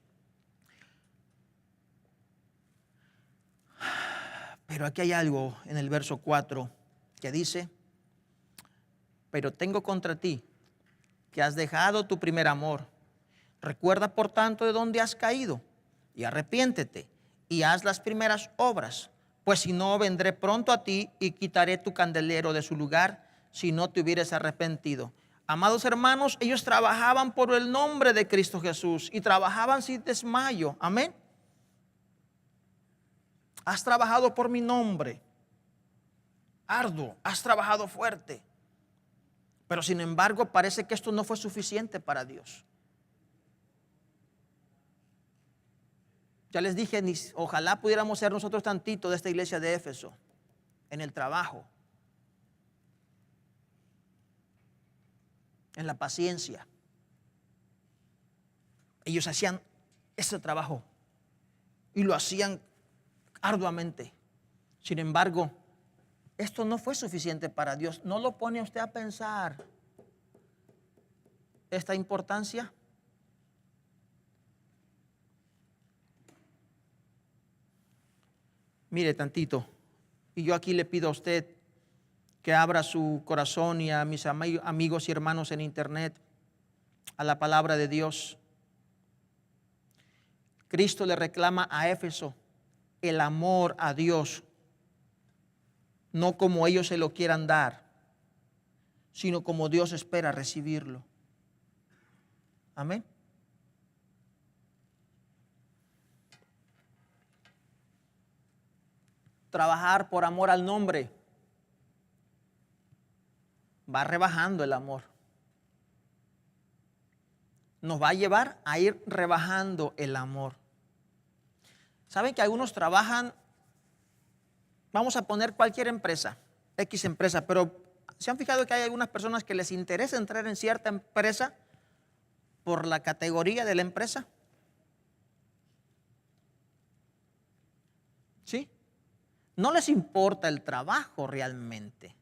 Pero aquí hay algo en el verso 4 que dice, pero tengo contra ti que has dejado tu primer amor. Recuerda por tanto de dónde has caído y arrepiéntete y haz las primeras obras, pues si no vendré pronto a ti y quitaré tu candelero de su lugar si no te hubieras arrepentido. Amados hermanos, ellos trabajaban por el nombre de Cristo Jesús y trabajaban sin desmayo. Amén. Has trabajado por mi nombre, arduo, has trabajado fuerte. Pero sin embargo parece que esto no fue suficiente para Dios. Ya les dije, ojalá pudiéramos ser nosotros tantito de esta iglesia de Éfeso, en el trabajo, en la paciencia. Ellos hacían ese trabajo y lo hacían arduamente. Sin embargo, esto no fue suficiente para Dios. ¿No lo pone usted a pensar esta importancia? Mire tantito, y yo aquí le pido a usted que abra su corazón y a mis amigos y hermanos en internet a la palabra de Dios. Cristo le reclama a Éfeso el amor a Dios, no como ellos se lo quieran dar, sino como Dios espera recibirlo. Amén. Trabajar por amor al nombre va rebajando el amor. Nos va a llevar a ir rebajando el amor. ¿Saben que algunos trabajan? Vamos a poner cualquier empresa, X empresa, pero ¿se han fijado que hay algunas personas que les interesa entrar en cierta empresa por la categoría de la empresa? ¿Sí? No les importa el trabajo realmente.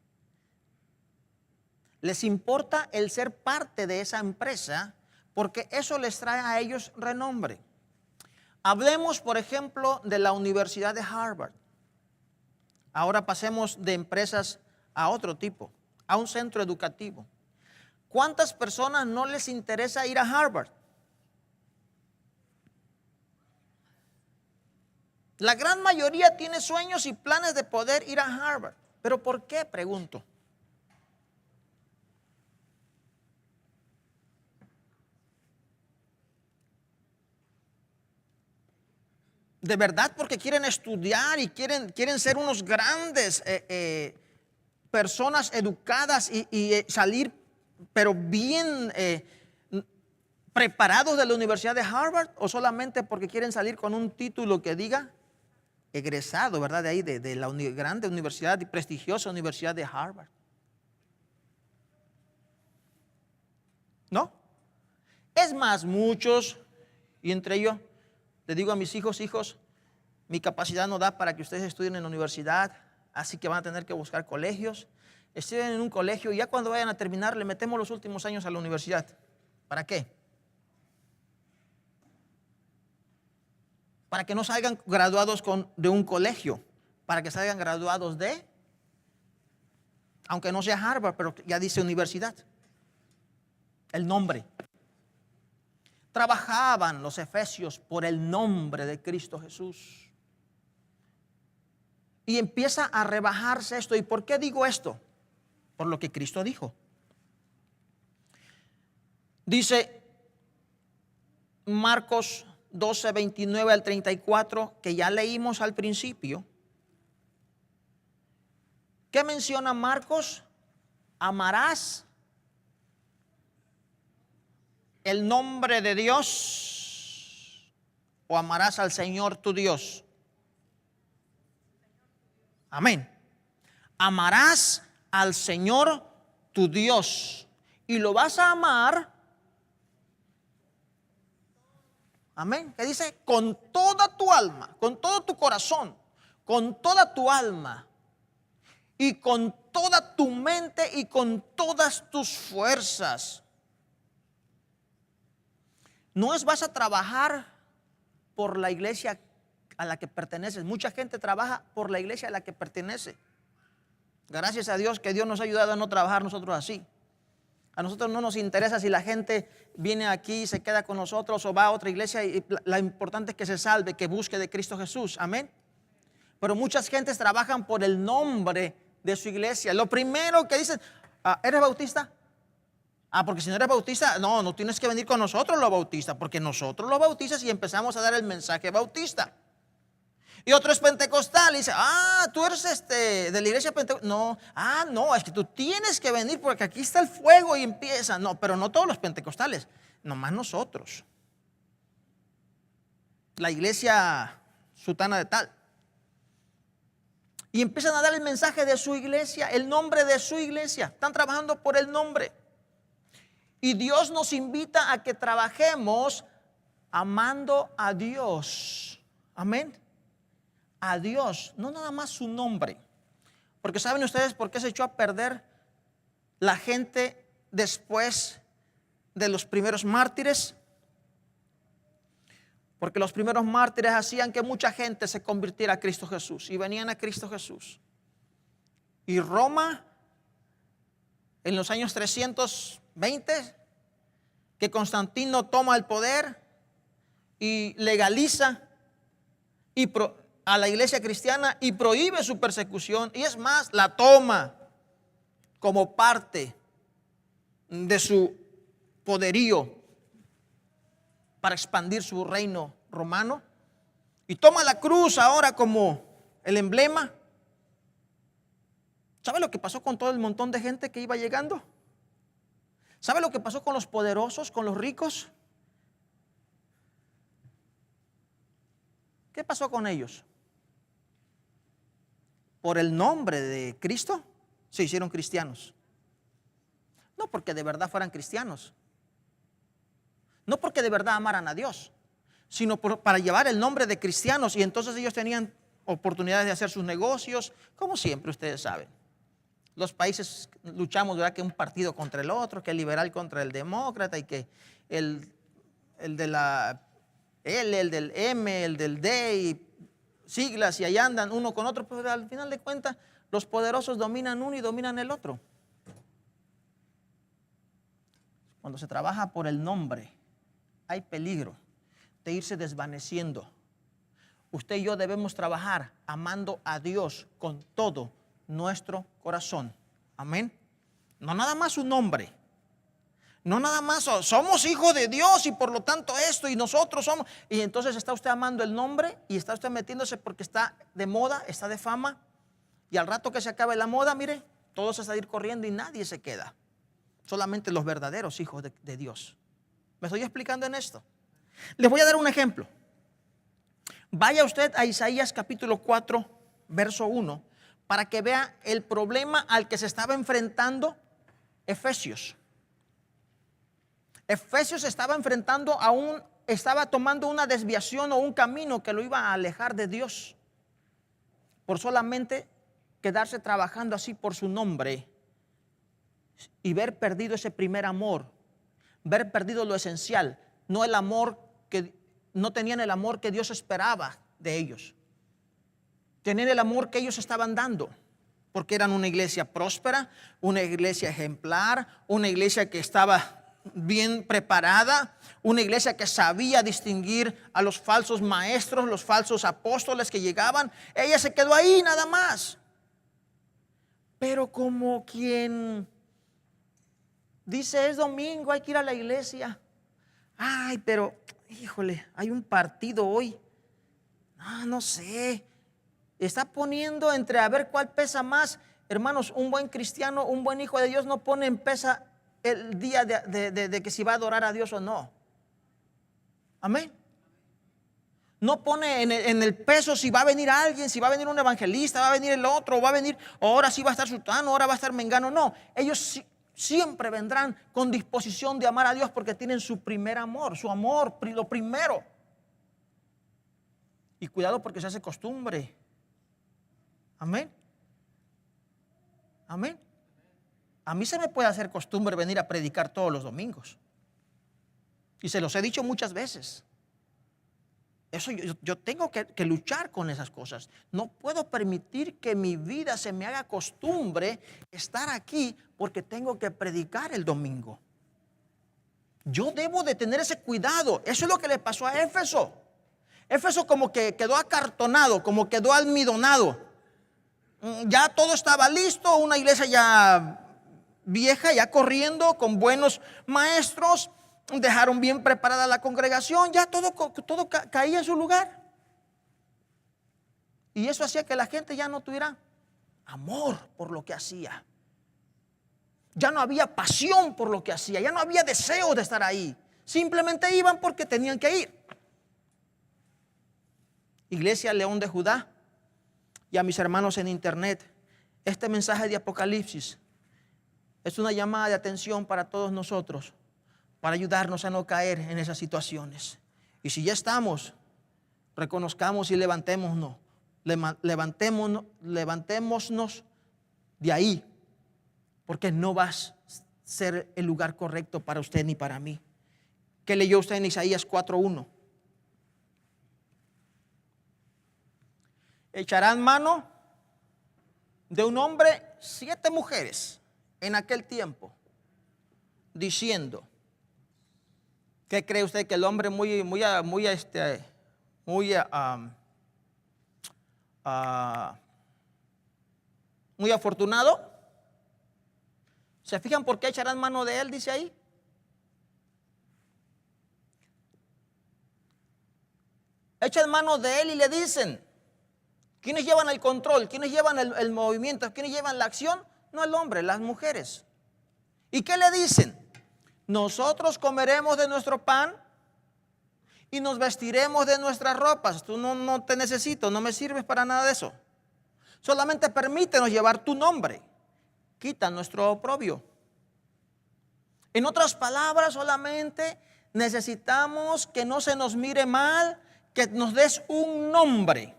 Les importa el ser parte de esa empresa porque eso les trae a ellos renombre. Hablemos, por ejemplo, de la Universidad de Harvard. Ahora pasemos de empresas a otro tipo, a un centro educativo. ¿Cuántas personas no les interesa ir a Harvard? La gran mayoría tiene sueños y planes de poder ir a Harvard. ¿Pero por qué? Pregunto. De verdad porque quieren estudiar y quieren ser unos grandes personas educadas y salir, pero bien preparados de la Universidad de Harvard, o solamente porque quieren salir con un título que diga egresado, ¿verdad? De ahí, de la grande universidad y prestigiosa Universidad de Harvard. ¿No? Es más, muchos, y entre ellos, le digo a mis hijos, mi capacidad no da para que ustedes estudien en la universidad, así que van a tener que buscar colegios. Estudien en un colegio y ya cuando vayan a terminar le metemos los últimos años a la universidad. ¿Para qué? Para que no salgan graduados de un colegio, para que salgan graduados de, aunque no sea Harvard, pero ya dice universidad, el nombre. Trabajaban los efesios por el nombre de Cristo Jesús. Y empieza a rebajarse esto. ¿Y por qué digo esto? Por lo que Cristo dijo. Dice Marcos 12, 29 al 34, que ya leímos al principio. ¿Qué menciona Marcos? Amarás el nombre de Dios o amarás al Señor tu Dios. Amén. Amarás al Señor tu Dios y lo vas a amar. Amén. ¿Qué dice? Con toda tu alma, con todo tu corazón, con toda tu alma y con toda tu mente y con todas tus fuerzas. No es vas a trabajar por la iglesia a la que perteneces. Mucha gente trabaja por la iglesia a la que pertenece. Gracias a Dios que Dios nos ha ayudado a no trabajar nosotros así. A nosotros no nos interesa si la gente viene aquí y se queda con nosotros o va a otra iglesia. Y lo importante es que se salve, que busque de Cristo Jesús. Amén. Pero muchas gentes trabajan por el nombre de su iglesia. Lo primero que dicen, ¿eres bautista? Porque si no eres bautista, no tienes que venir con nosotros los bautistas, porque nosotros los bautistas y empezamos a dar el mensaje bautista. Y otro es pentecostal y dice, tú eres de la iglesia pentecostal. No, es que tú tienes que venir porque aquí está el fuego y empieza. No, pero no todos los pentecostales, nomás nosotros. La iglesia sutana de tal. Y empiezan a dar el mensaje de su iglesia, el nombre de su iglesia. Están trabajando por el nombre. Y Dios nos invita a que trabajemos amando a Dios. Amén. A Dios, no nada más su nombre. Porque ¿saben ustedes por qué se echó a perder la gente después de los primeros mártires? Porque los primeros mártires hacían que mucha gente se convirtiera a Cristo Jesús y venían a Cristo Jesús. Y Roma, en los años 320, que Constantino toma el poder y legaliza a la iglesia cristiana y prohíbe su persecución, y es más, la toma como parte de su poderío para expandir su reino romano, y toma la cruz ahora como el emblema. ¿Sabe lo que pasó con todo el montón de gente que iba llegando? ¿Sabe lo que pasó con los poderosos, con los ricos? ¿Qué pasó con ellos? Por el nombre de Cristo se hicieron cristianos. No porque de verdad fueran cristianos, no porque de verdad amaran a Dios, sino para llevar el nombre de cristianos. Y entonces ellos tenían oportunidades de hacer sus negocios, como siempre ustedes saben. Los países luchamos, ¿verdad?, que un partido contra el otro, que el liberal contra el demócrata, y que el de la L, el del M, el del D, y siglas, y ahí andan uno con otro. Pero al final de cuentas los poderosos dominan uno y dominan el otro. Cuando se trabaja por el nombre, hay peligro de irse desvaneciendo. usted y yo debemos trabajar amando a Dios con todo nuestro corazón. Amén. No nada más su nombre. No nada más somos hijos de Dios y por lo tanto esto y nosotros somos. Y entonces está usted amando el nombre y está usted metiéndose porque está de moda, está de fama. Y al rato que se acabe la moda, mire, todos a ir corriendo y nadie se queda. Solamente los verdaderos hijos de Dios. ¿Me estoy explicando en esto? Les voy a dar un ejemplo. Vaya usted a Isaías capítulo 4, verso 1, para que vea el problema al que se estaba enfrentando Efesios. Efesios estaba enfrentando estaba tomando una desviación o un camino que lo iba a alejar de Dios por solamente quedarse trabajando así por su nombre y ver perdido ese primer amor, ver perdido lo esencial, no tenían el amor que Dios esperaba de ellos, tenían el amor que ellos estaban dando, porque eran una iglesia próspera, una iglesia ejemplar, una iglesia que estaba bien preparada, una iglesia que sabía distinguir a los falsos maestros, los falsos apóstoles que llegaban. Ella se quedó ahí nada más. Pero como quien dice es domingo, hay que ir a la iglesia. Ay, pero híjole, hay un partido hoy. No sé. Está poniendo entre a ver cuál pesa más. Hermanos, un buen cristiano, un buen hijo de Dios no pone en pesa el día de que si va a adorar a Dios o no. Amén. No pone en el peso si va a venir alguien, si va a venir un evangelista, va a venir el otro, va a venir, ahora sí va a estar sultano, ahora va a estar mengano. No, ellos siempre vendrán con disposición de amar a Dios porque tienen su primer amor, su amor, lo primero. Y cuidado porque se hace costumbre. Amén. Amén. A mí se me puede hacer costumbre venir a predicar todos los domingos. Y se los he dicho muchas veces. Eso yo tengo que luchar con esas cosas. No puedo permitir que mi vida se me haga costumbre estar aquí porque tengo que predicar el domingo. Yo debo de tener ese cuidado. Eso es lo que le pasó a Éfeso. Éfeso como que quedó acartonado, como quedó almidonado. Ya todo estaba listo, una iglesia ya vieja, ya corriendo, con buenos maestros, dejaron bien preparada la congregación, ya todo caía en su lugar. Y eso hacía que la gente ya no tuviera amor por lo que hacía. Ya no había pasión por lo que hacía, ya no había deseo de estar ahí. Simplemente iban porque tenían que ir. Iglesia León de Judá y a mis hermanos en internet, este mensaje de Apocalipsis es una llamada de atención para todos nosotros, para ayudarnos a no caer en esas situaciones. Y si ya estamos, reconozcamos y levantémonos de ahí, porque no va a ser el lugar correcto para usted ni para mí. ¿Qué leyó usted en Isaías 4:1? Echarán mano de un hombre 7 mujeres en aquel tiempo, diciendo, ¿qué cree usted? Que el hombre muy afortunado. ¿Se fijan por qué echarán mano de él? Dice ahí. Echan mano de él y le dicen, ¿quiénes llevan el control? ¿Quiénes llevan el movimiento? ¿Quiénes llevan la acción? No el hombre, las mujeres. ¿Y qué le dicen? Nosotros comeremos de nuestro pan y nos vestiremos de nuestras ropas. Tú no te necesito, no me sirves para nada de eso. Solamente permítenos llevar tu nombre. Quita nuestro oprobio. En otras palabras, solamente necesitamos que no se nos mire mal, que nos des un nombre.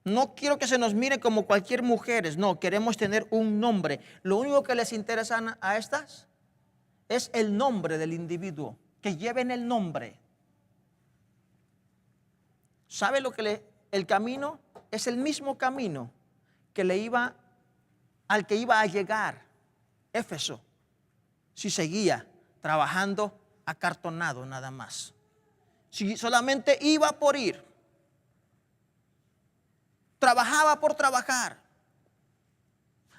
No quiero que se nos mire como cualquier mujer, no, queremos tener un nombre. Lo único que les interesa a estas es el nombre del individuo, que lleven el nombre. ¿Sabe lo que el camino? Es el mismo camino que al que iba a llegar Éfeso, si seguía trabajando acartonado nada más. si solamente iba por ir, trabajaba por trabajar,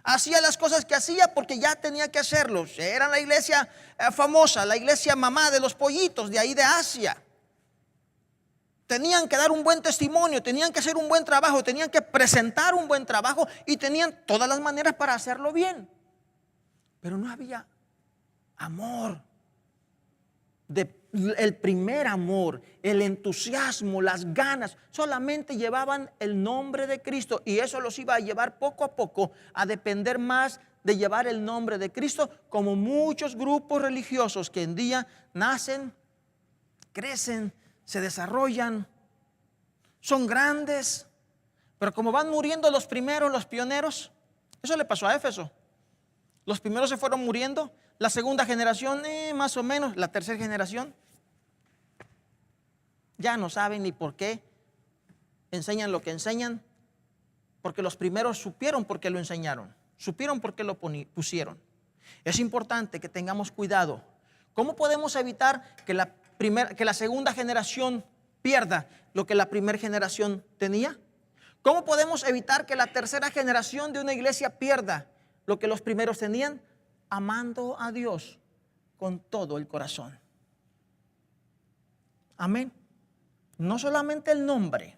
hacía las cosas que hacía porque ya tenía que hacerlos. Era la iglesia famosa, la iglesia mamá de los pollitos de ahí de Asia. Tenían que dar un buen testimonio, tenían que hacer un buen trabajo, tenían que presentar un buen trabajo y tenían todas las maneras para hacerlo bien. Pero no había amor, el primer amor, el entusiasmo, las ganas. Solamente llevaban el nombre de Cristo y eso los iba a llevar poco a poco a depender más de llevar el nombre de Cristo, como muchos grupos religiosos que en día nacen, crecen, se desarrollan, son grandes, pero como van muriendo los primeros, los pioneros. Eso le pasó a Éfeso. Los primeros se fueron muriendo, la segunda generación más o menos, la tercera generación ya no saben ni por qué enseñan lo que enseñan, porque los primeros supieron por qué lo enseñaron, supieron por qué lo pusieron. Es importante que tengamos cuidado. ¿Cómo podemos evitar que la segunda generación pierda lo que la primera generación tenía? ¿Cómo podemos evitar que la tercera generación de una iglesia pierda lo que los primeros tenían? Amando a Dios con todo el corazón. Amén. No solamente el nombre,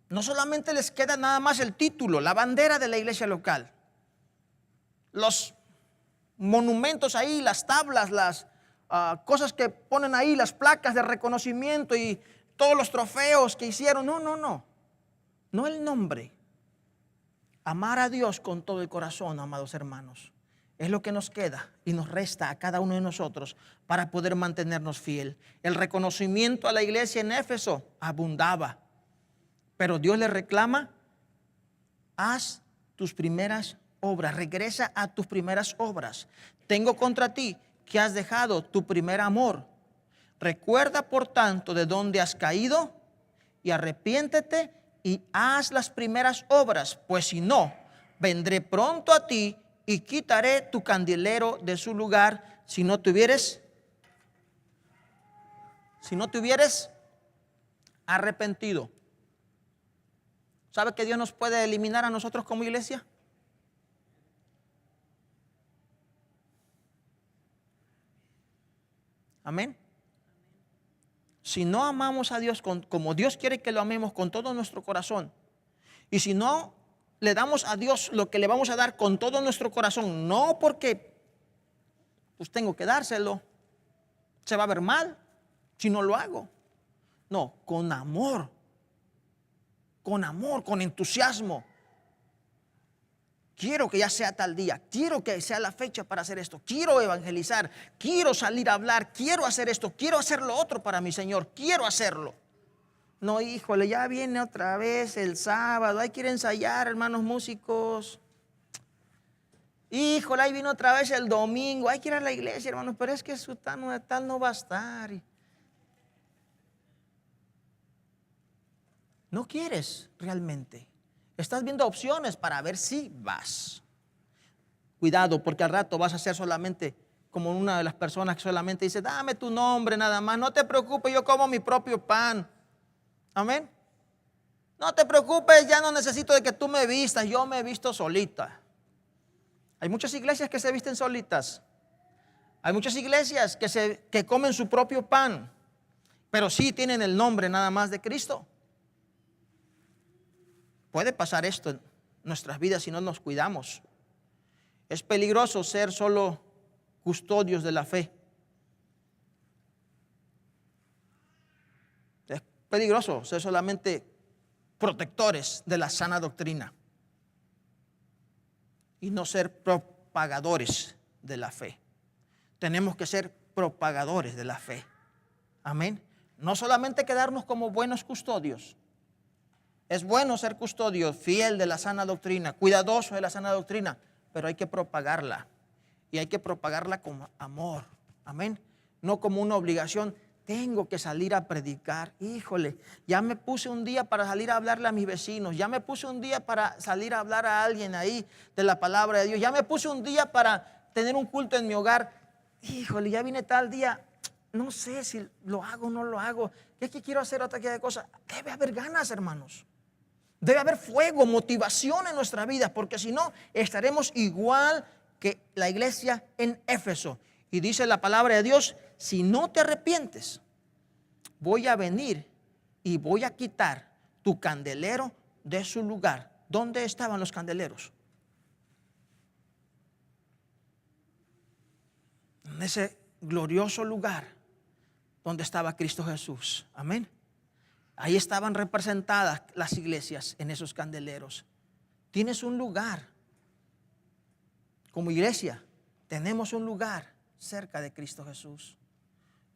no solamente les queda nada más el título, la bandera de la iglesia local, los monumentos ahí, las tablas, las cosas que ponen ahí, las placas de reconocimiento y todos los trofeos que hicieron. No el nombre. Amar a Dios con todo el corazón, amados hermanos, es lo que nos queda y nos resta a cada uno de nosotros para poder mantenernos fiel. El reconocimiento a la iglesia en Éfeso abundaba, pero Dios le reclama: haz tus primeras obras, regresa a tus primeras obras. Tengo contra ti que has dejado tu primer amor. Recuerda por tanto de dónde has caído y arrepiéntete y haz las primeras obras, pues si no, vendré pronto a ti y quitaré tu candelero de su lugar si no te hubieres arrepentido. ¿Sabe que Dios nos puede eliminar a nosotros como iglesia? Amén. Si no amamos a Dios como Dios quiere que lo amemos con todo nuestro corazón, y si no le damos a Dios lo que le vamos a dar con todo nuestro corazón, no porque pues tengo que dárselo, se va a ver mal si no lo hago. No, con amor, con entusiasmo. Quiero que ya sea tal día, quiero que sea la fecha para hacer esto, quiero evangelizar, quiero salir a hablar, quiero hacer esto, quiero hacer lo otro para mi Señor, quiero hacerlo. No, híjole, ya viene otra vez el sábado, hay que ir a ensayar, hermanos músicos. Híjole, ahí viene otra vez el domingo, hay que ir a la iglesia, hermanos, pero es que su tal no va a estar. No quieres realmente. Estás viendo opciones para ver si vas. Cuidado, porque al rato vas a ser solamente como una de las personas que solamente dice: dame tu nombre nada más, no te preocupes, yo como mi propio pan. Amén. No te preocupes, ya no necesito de que tú me vistas, yo me he visto solita. Hay muchas iglesias que se visten solitas. Hay muchas iglesias que comen su propio pan, pero sí tienen el nombre nada más de Cristo. Puede pasar esto en nuestras vidas si no nos cuidamos. Es peligroso ser solo custodios de la fe. Es peligroso ser solamente protectores de la sana doctrina y no ser propagadores de la fe. Tenemos que ser propagadores de la fe. Amén. No solamente quedarnos como buenos custodios. Es bueno ser custodio, fiel de la sana doctrina, cuidadoso de la sana doctrina, pero hay que propagarla. Y hay que propagarla con amor. Amén. No como una obligación. Tengo que salir a predicar. Híjole, ya me puse un día para salir a hablarle a mis vecinos. Ya me puse un día para salir a hablar a alguien ahí de la palabra de Dios. Ya me puse un día para tener un culto en mi hogar. Híjole, ya vine tal día. no sé si lo hago o no lo hago, es que quiero hacer otra cosa. Debe haber ganas, hermanos. Debe haber fuego, motivación en nuestra vida, porque si no, estaremos igual que la iglesia en Éfeso. Y dice la palabra de Dios, si no te arrepientes, voy a venir y voy a quitar tu candelero de su lugar. ¿Dónde estaban los candeleros? En ese glorioso lugar donde estaba Cristo Jesús. Amén. Ahí estaban representadas las iglesias en esos candeleros. Tienes un lugar. Como iglesia, tenemos un lugar cerca de Cristo Jesús.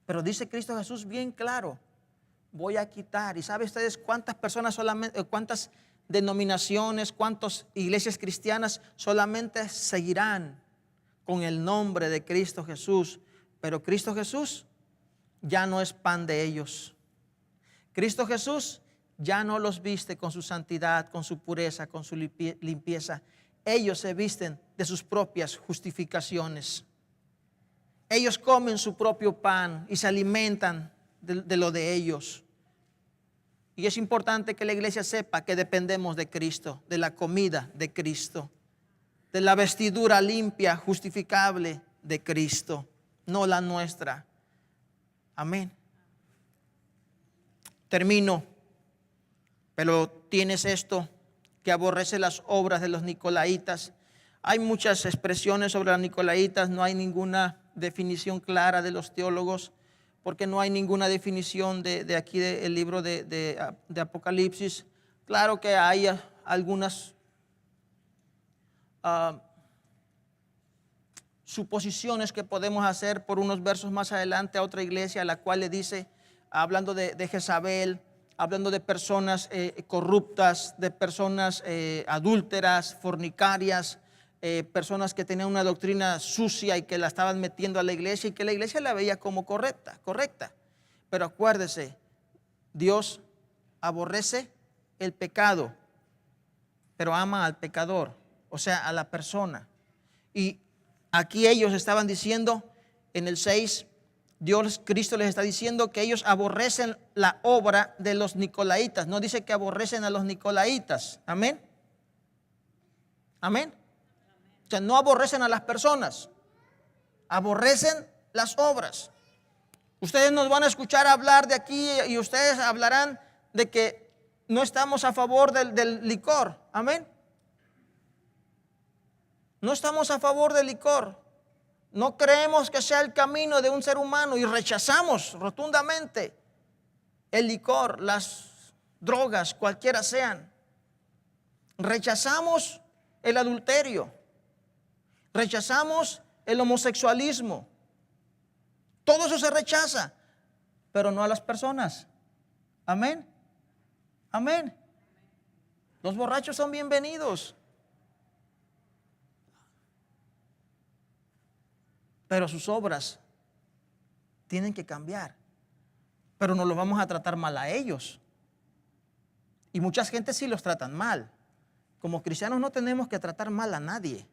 Pero dice Cristo Jesús bien claro, voy a quitar. ¿Y saben ustedes cuántas personas solamente, cuántas denominaciones, cuántas iglesias cristianas solamente seguirán con el nombre de Cristo Jesús? Pero Cristo Jesús ya no es pan de ellos. Cristo Jesús ya no los viste con su santidad, con su pureza, con su limpieza. Ellos se visten de sus propias justificaciones. Ellos comen su propio pan y se alimentan de lo de ellos. Y es importante que la iglesia sepa que dependemos de Cristo, de la comida de Cristo, de la vestidura limpia, justificable de Cristo, no la nuestra. Amén. Termino, pero tienes esto, que aborrece las obras de los nicolaítas. Hay muchas expresiones sobre los nicolaítas, no hay ninguna definición clara de los teólogos, porque no hay ninguna definición de aquí del libro de Apocalipsis. Claro que hay algunas suposiciones que podemos hacer por unos versos más adelante a otra iglesia, a la cual le dice, hablando de Jezabel, hablando de personas corruptas, de personas adúlteras, fornicarias, personas que tenían una doctrina sucia y que la estaban metiendo a la iglesia y que la iglesia la veía como correcta. Pero acuérdese, Dios aborrece el pecado, pero ama al pecador, o sea, a la persona. Y aquí ellos estaban diciendo en el 6, Cristo les está diciendo que ellos aborrecen la obra de los nicolaítas. No dice que aborrecen a los nicolaítas. Amén. Amén. O sea, no aborrecen a las personas, aborrecen las obras. Ustedes nos van a escuchar hablar de aquí y ustedes hablarán de que no estamos a favor del licor. Amén. No estamos a favor del licor. No creemos que sea el camino de un ser humano y rechazamos rotundamente el licor, las drogas, cualquiera sean. Rechazamos el adulterio. Rechazamos el homosexualismo. Todo eso se rechaza, pero no a las personas. Amén. Amén. Los borrachos son bienvenidos. Pero sus obras tienen que cambiar. Pero no los vamos a tratar mal a ellos. Y mucha gente sí los tratan mal. Como cristianos no tenemos que tratar mal a nadie.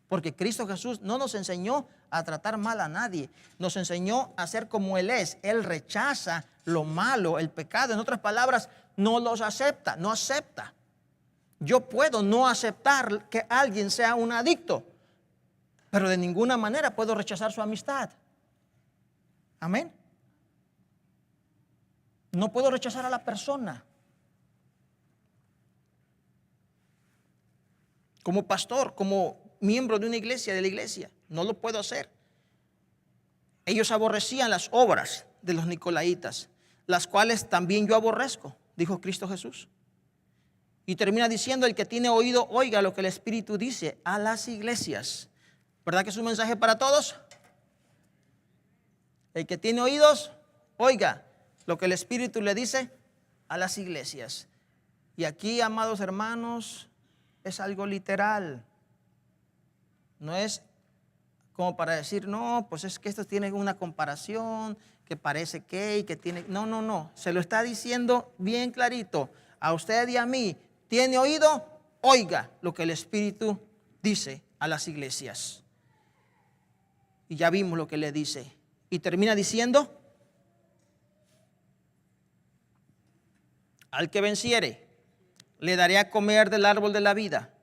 Porque Cristo Jesús no nos enseñó a tratar mal a nadie. Nos enseñó a ser como Él es. Él rechaza lo malo, el pecado. En otras palabras, no los acepta, no acepta. Yo puedo no aceptar que alguien sea un adicto, pero de ninguna manera puedo rechazar su amistad. Amén. No puedo rechazar a la persona. Como pastor, como miembro de una iglesia, de la iglesia, no lo puedo hacer. Ellos aborrecían las obras de los nicolaítas, las cuales también yo aborrezco, dijo Cristo Jesús. Y termina diciendo, el que tiene oído, oiga lo que el Espíritu dice a las iglesias. ¿Verdad que es un mensaje para todos? El que tiene oídos, oiga lo que el Espíritu le dice a las iglesias. Y aquí, amados hermanos, es algo literal. No es como para decir, no, pues es que esto tiene una comparación, que parece que y que tiene... No. Se lo está diciendo bien clarito. A usted y a mí, ¿tiene oído? Oiga lo que el Espíritu dice a las iglesias. Y ya vimos lo que le dice. Y termina diciendo, al que venciere, le daré a comer del árbol de la vida,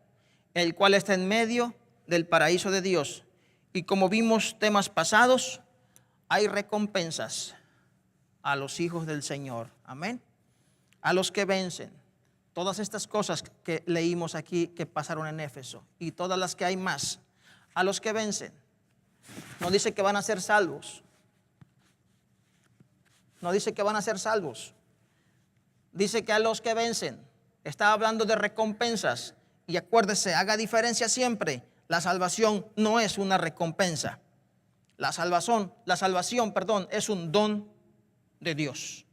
el cual está en medio del paraíso de Dios. Y como vimos temas pasados, hay recompensas a los hijos del Señor. Amén. A los que vencen. Todas estas cosas que leímos aquí que pasaron en Éfeso y todas las que hay más. A los que vencen. No dice que van a ser salvos. No dice que van a ser salvos. Dice que a los que vencen. Está hablando de recompensas. Y acuérdese, haga diferencia siempre. La salvación no es una recompensa. La salvación, es un don de Dios.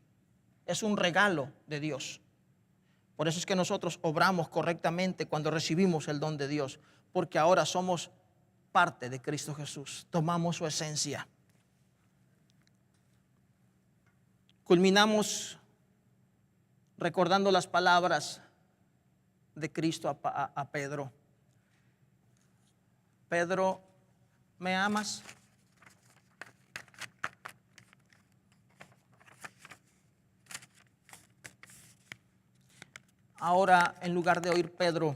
Es un regalo de Dios. Por eso es que nosotros obramos correctamente cuando recibimos el don de Dios. Porque ahora somos parte de Cristo Jesús. Tomamos su esencia. Culminamos recordando las palabras de Cristo a Pedro. Pedro, ¿me amas? Ahora, en lugar de oír Pedro,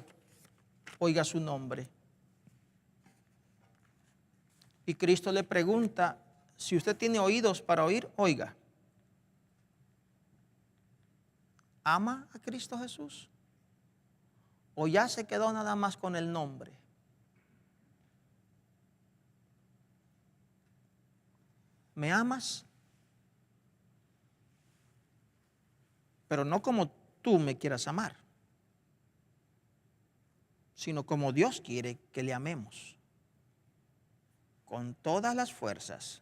oiga su nombre. Y Cristo le pregunta, si usted tiene oídos para oír, oiga. ¿Ama a Cristo Jesús? ¿O ya se quedó nada más con el nombre? ¿Me amas? Pero no como tú me quieras amar, sino como Dios quiere que le amemos. Con todas las fuerzas,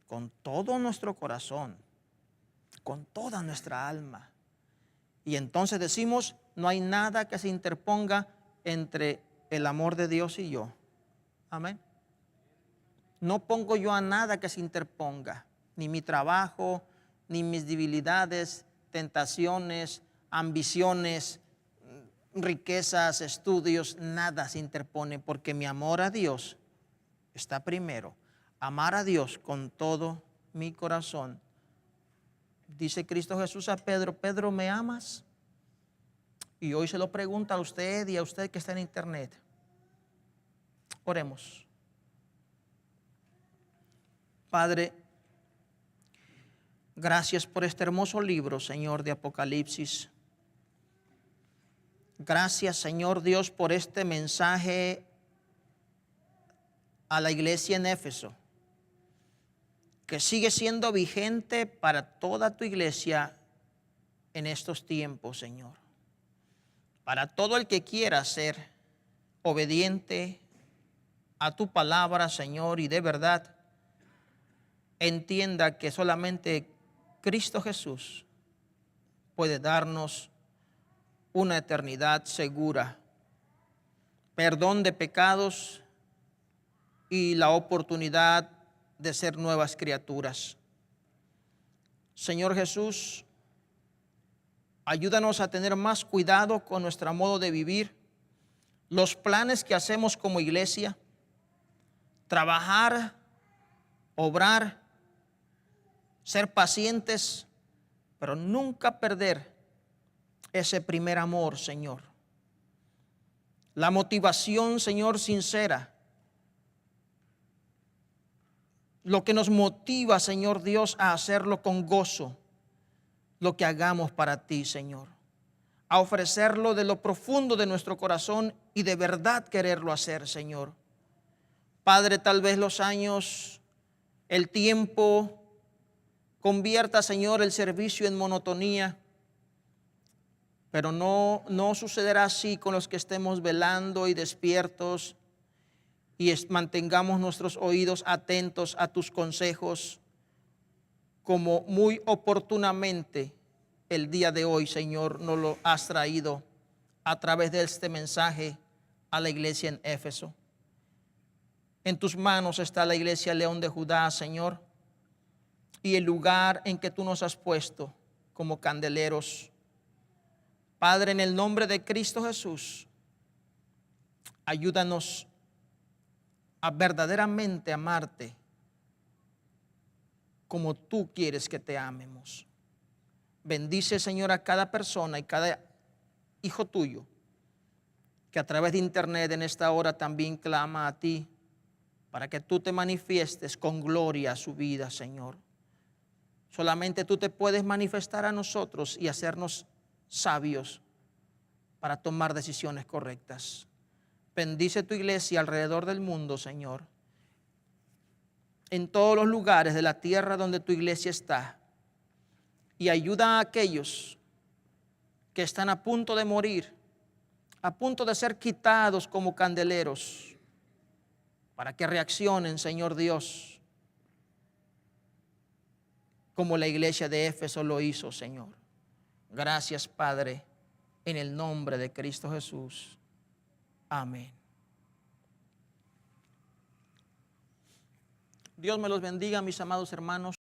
con todo nuestro corazón, con toda nuestra alma. Y entonces decimos, no hay nada que se interponga entre el amor de Dios y yo. Amén. No pongo yo a nada que se interponga, ni mi trabajo, ni mis debilidades, tentaciones, ambiciones, riquezas, estudios, nada se interpone, porque mi amor a Dios está primero. Amar a Dios con todo mi corazón. Dice Cristo Jesús a Pedro, Pedro, ¿me amas? Y hoy se lo pregunta a usted y a usted que está en internet. Oremos. Padre, gracias por este hermoso libro, Señor, de Apocalipsis. Gracias, Señor Dios, por este mensaje a la iglesia en Éfeso, que sigue siendo vigente para toda tu iglesia en estos tiempos, Señor. Para todo el que quiera ser obediente a tu palabra, Señor, y de verdad entienda que solamente Cristo Jesús puede darnos una eternidad segura, perdón de pecados y la oportunidad de ser nuevas criaturas. Señor Jesús, ayúdanos a tener más cuidado con nuestro modo de vivir, los planes que hacemos como iglesia, trabajar, obrar, ser pacientes, pero nunca perder ese primer amor, Señor. La motivación, Señor, sincera. Lo que nos motiva, Señor Dios, a hacerlo con gozo, lo que hagamos para ti, Señor. A ofrecerlo de lo profundo de nuestro corazón y de verdad quererlo hacer, Señor. Padre, tal vez los años, el tiempo, convierta, Señor, el servicio en monotonía. Pero no sucederá así con los que estemos velando y despiertos y mantengamos nuestros oídos atentos a tus consejos, como muy oportunamente el día de hoy, Señor, nos lo has traído a través de este mensaje a la iglesia en Éfeso. En tus manos está la iglesia León de Judá, Señor, y el lugar en que tú nos has puesto como candeleros. Padre, en el nombre de Cristo Jesús, ayúdanos a verdaderamente amarte como tú quieres que te amemos. Bendice, Señor, a cada persona y cada hijo tuyo que a través de internet en esta hora también clama a ti para que tú te manifiestes con gloria a su vida, Señor. Solamente tú te puedes manifestar a nosotros y hacernos sabios para tomar decisiones correctas. Bendice tu iglesia alrededor del mundo, Señor. En todos los lugares de la tierra donde tu iglesia está. Y ayuda a aquellos que están a punto de morir, a punto de ser quitados como candeleros, para que reaccionen, Señor Dios, como la iglesia de Éfeso lo hizo, Señor. Gracias, Padre, en el nombre de Cristo Jesús. Amén. Dios me los bendiga, mis amados hermanos.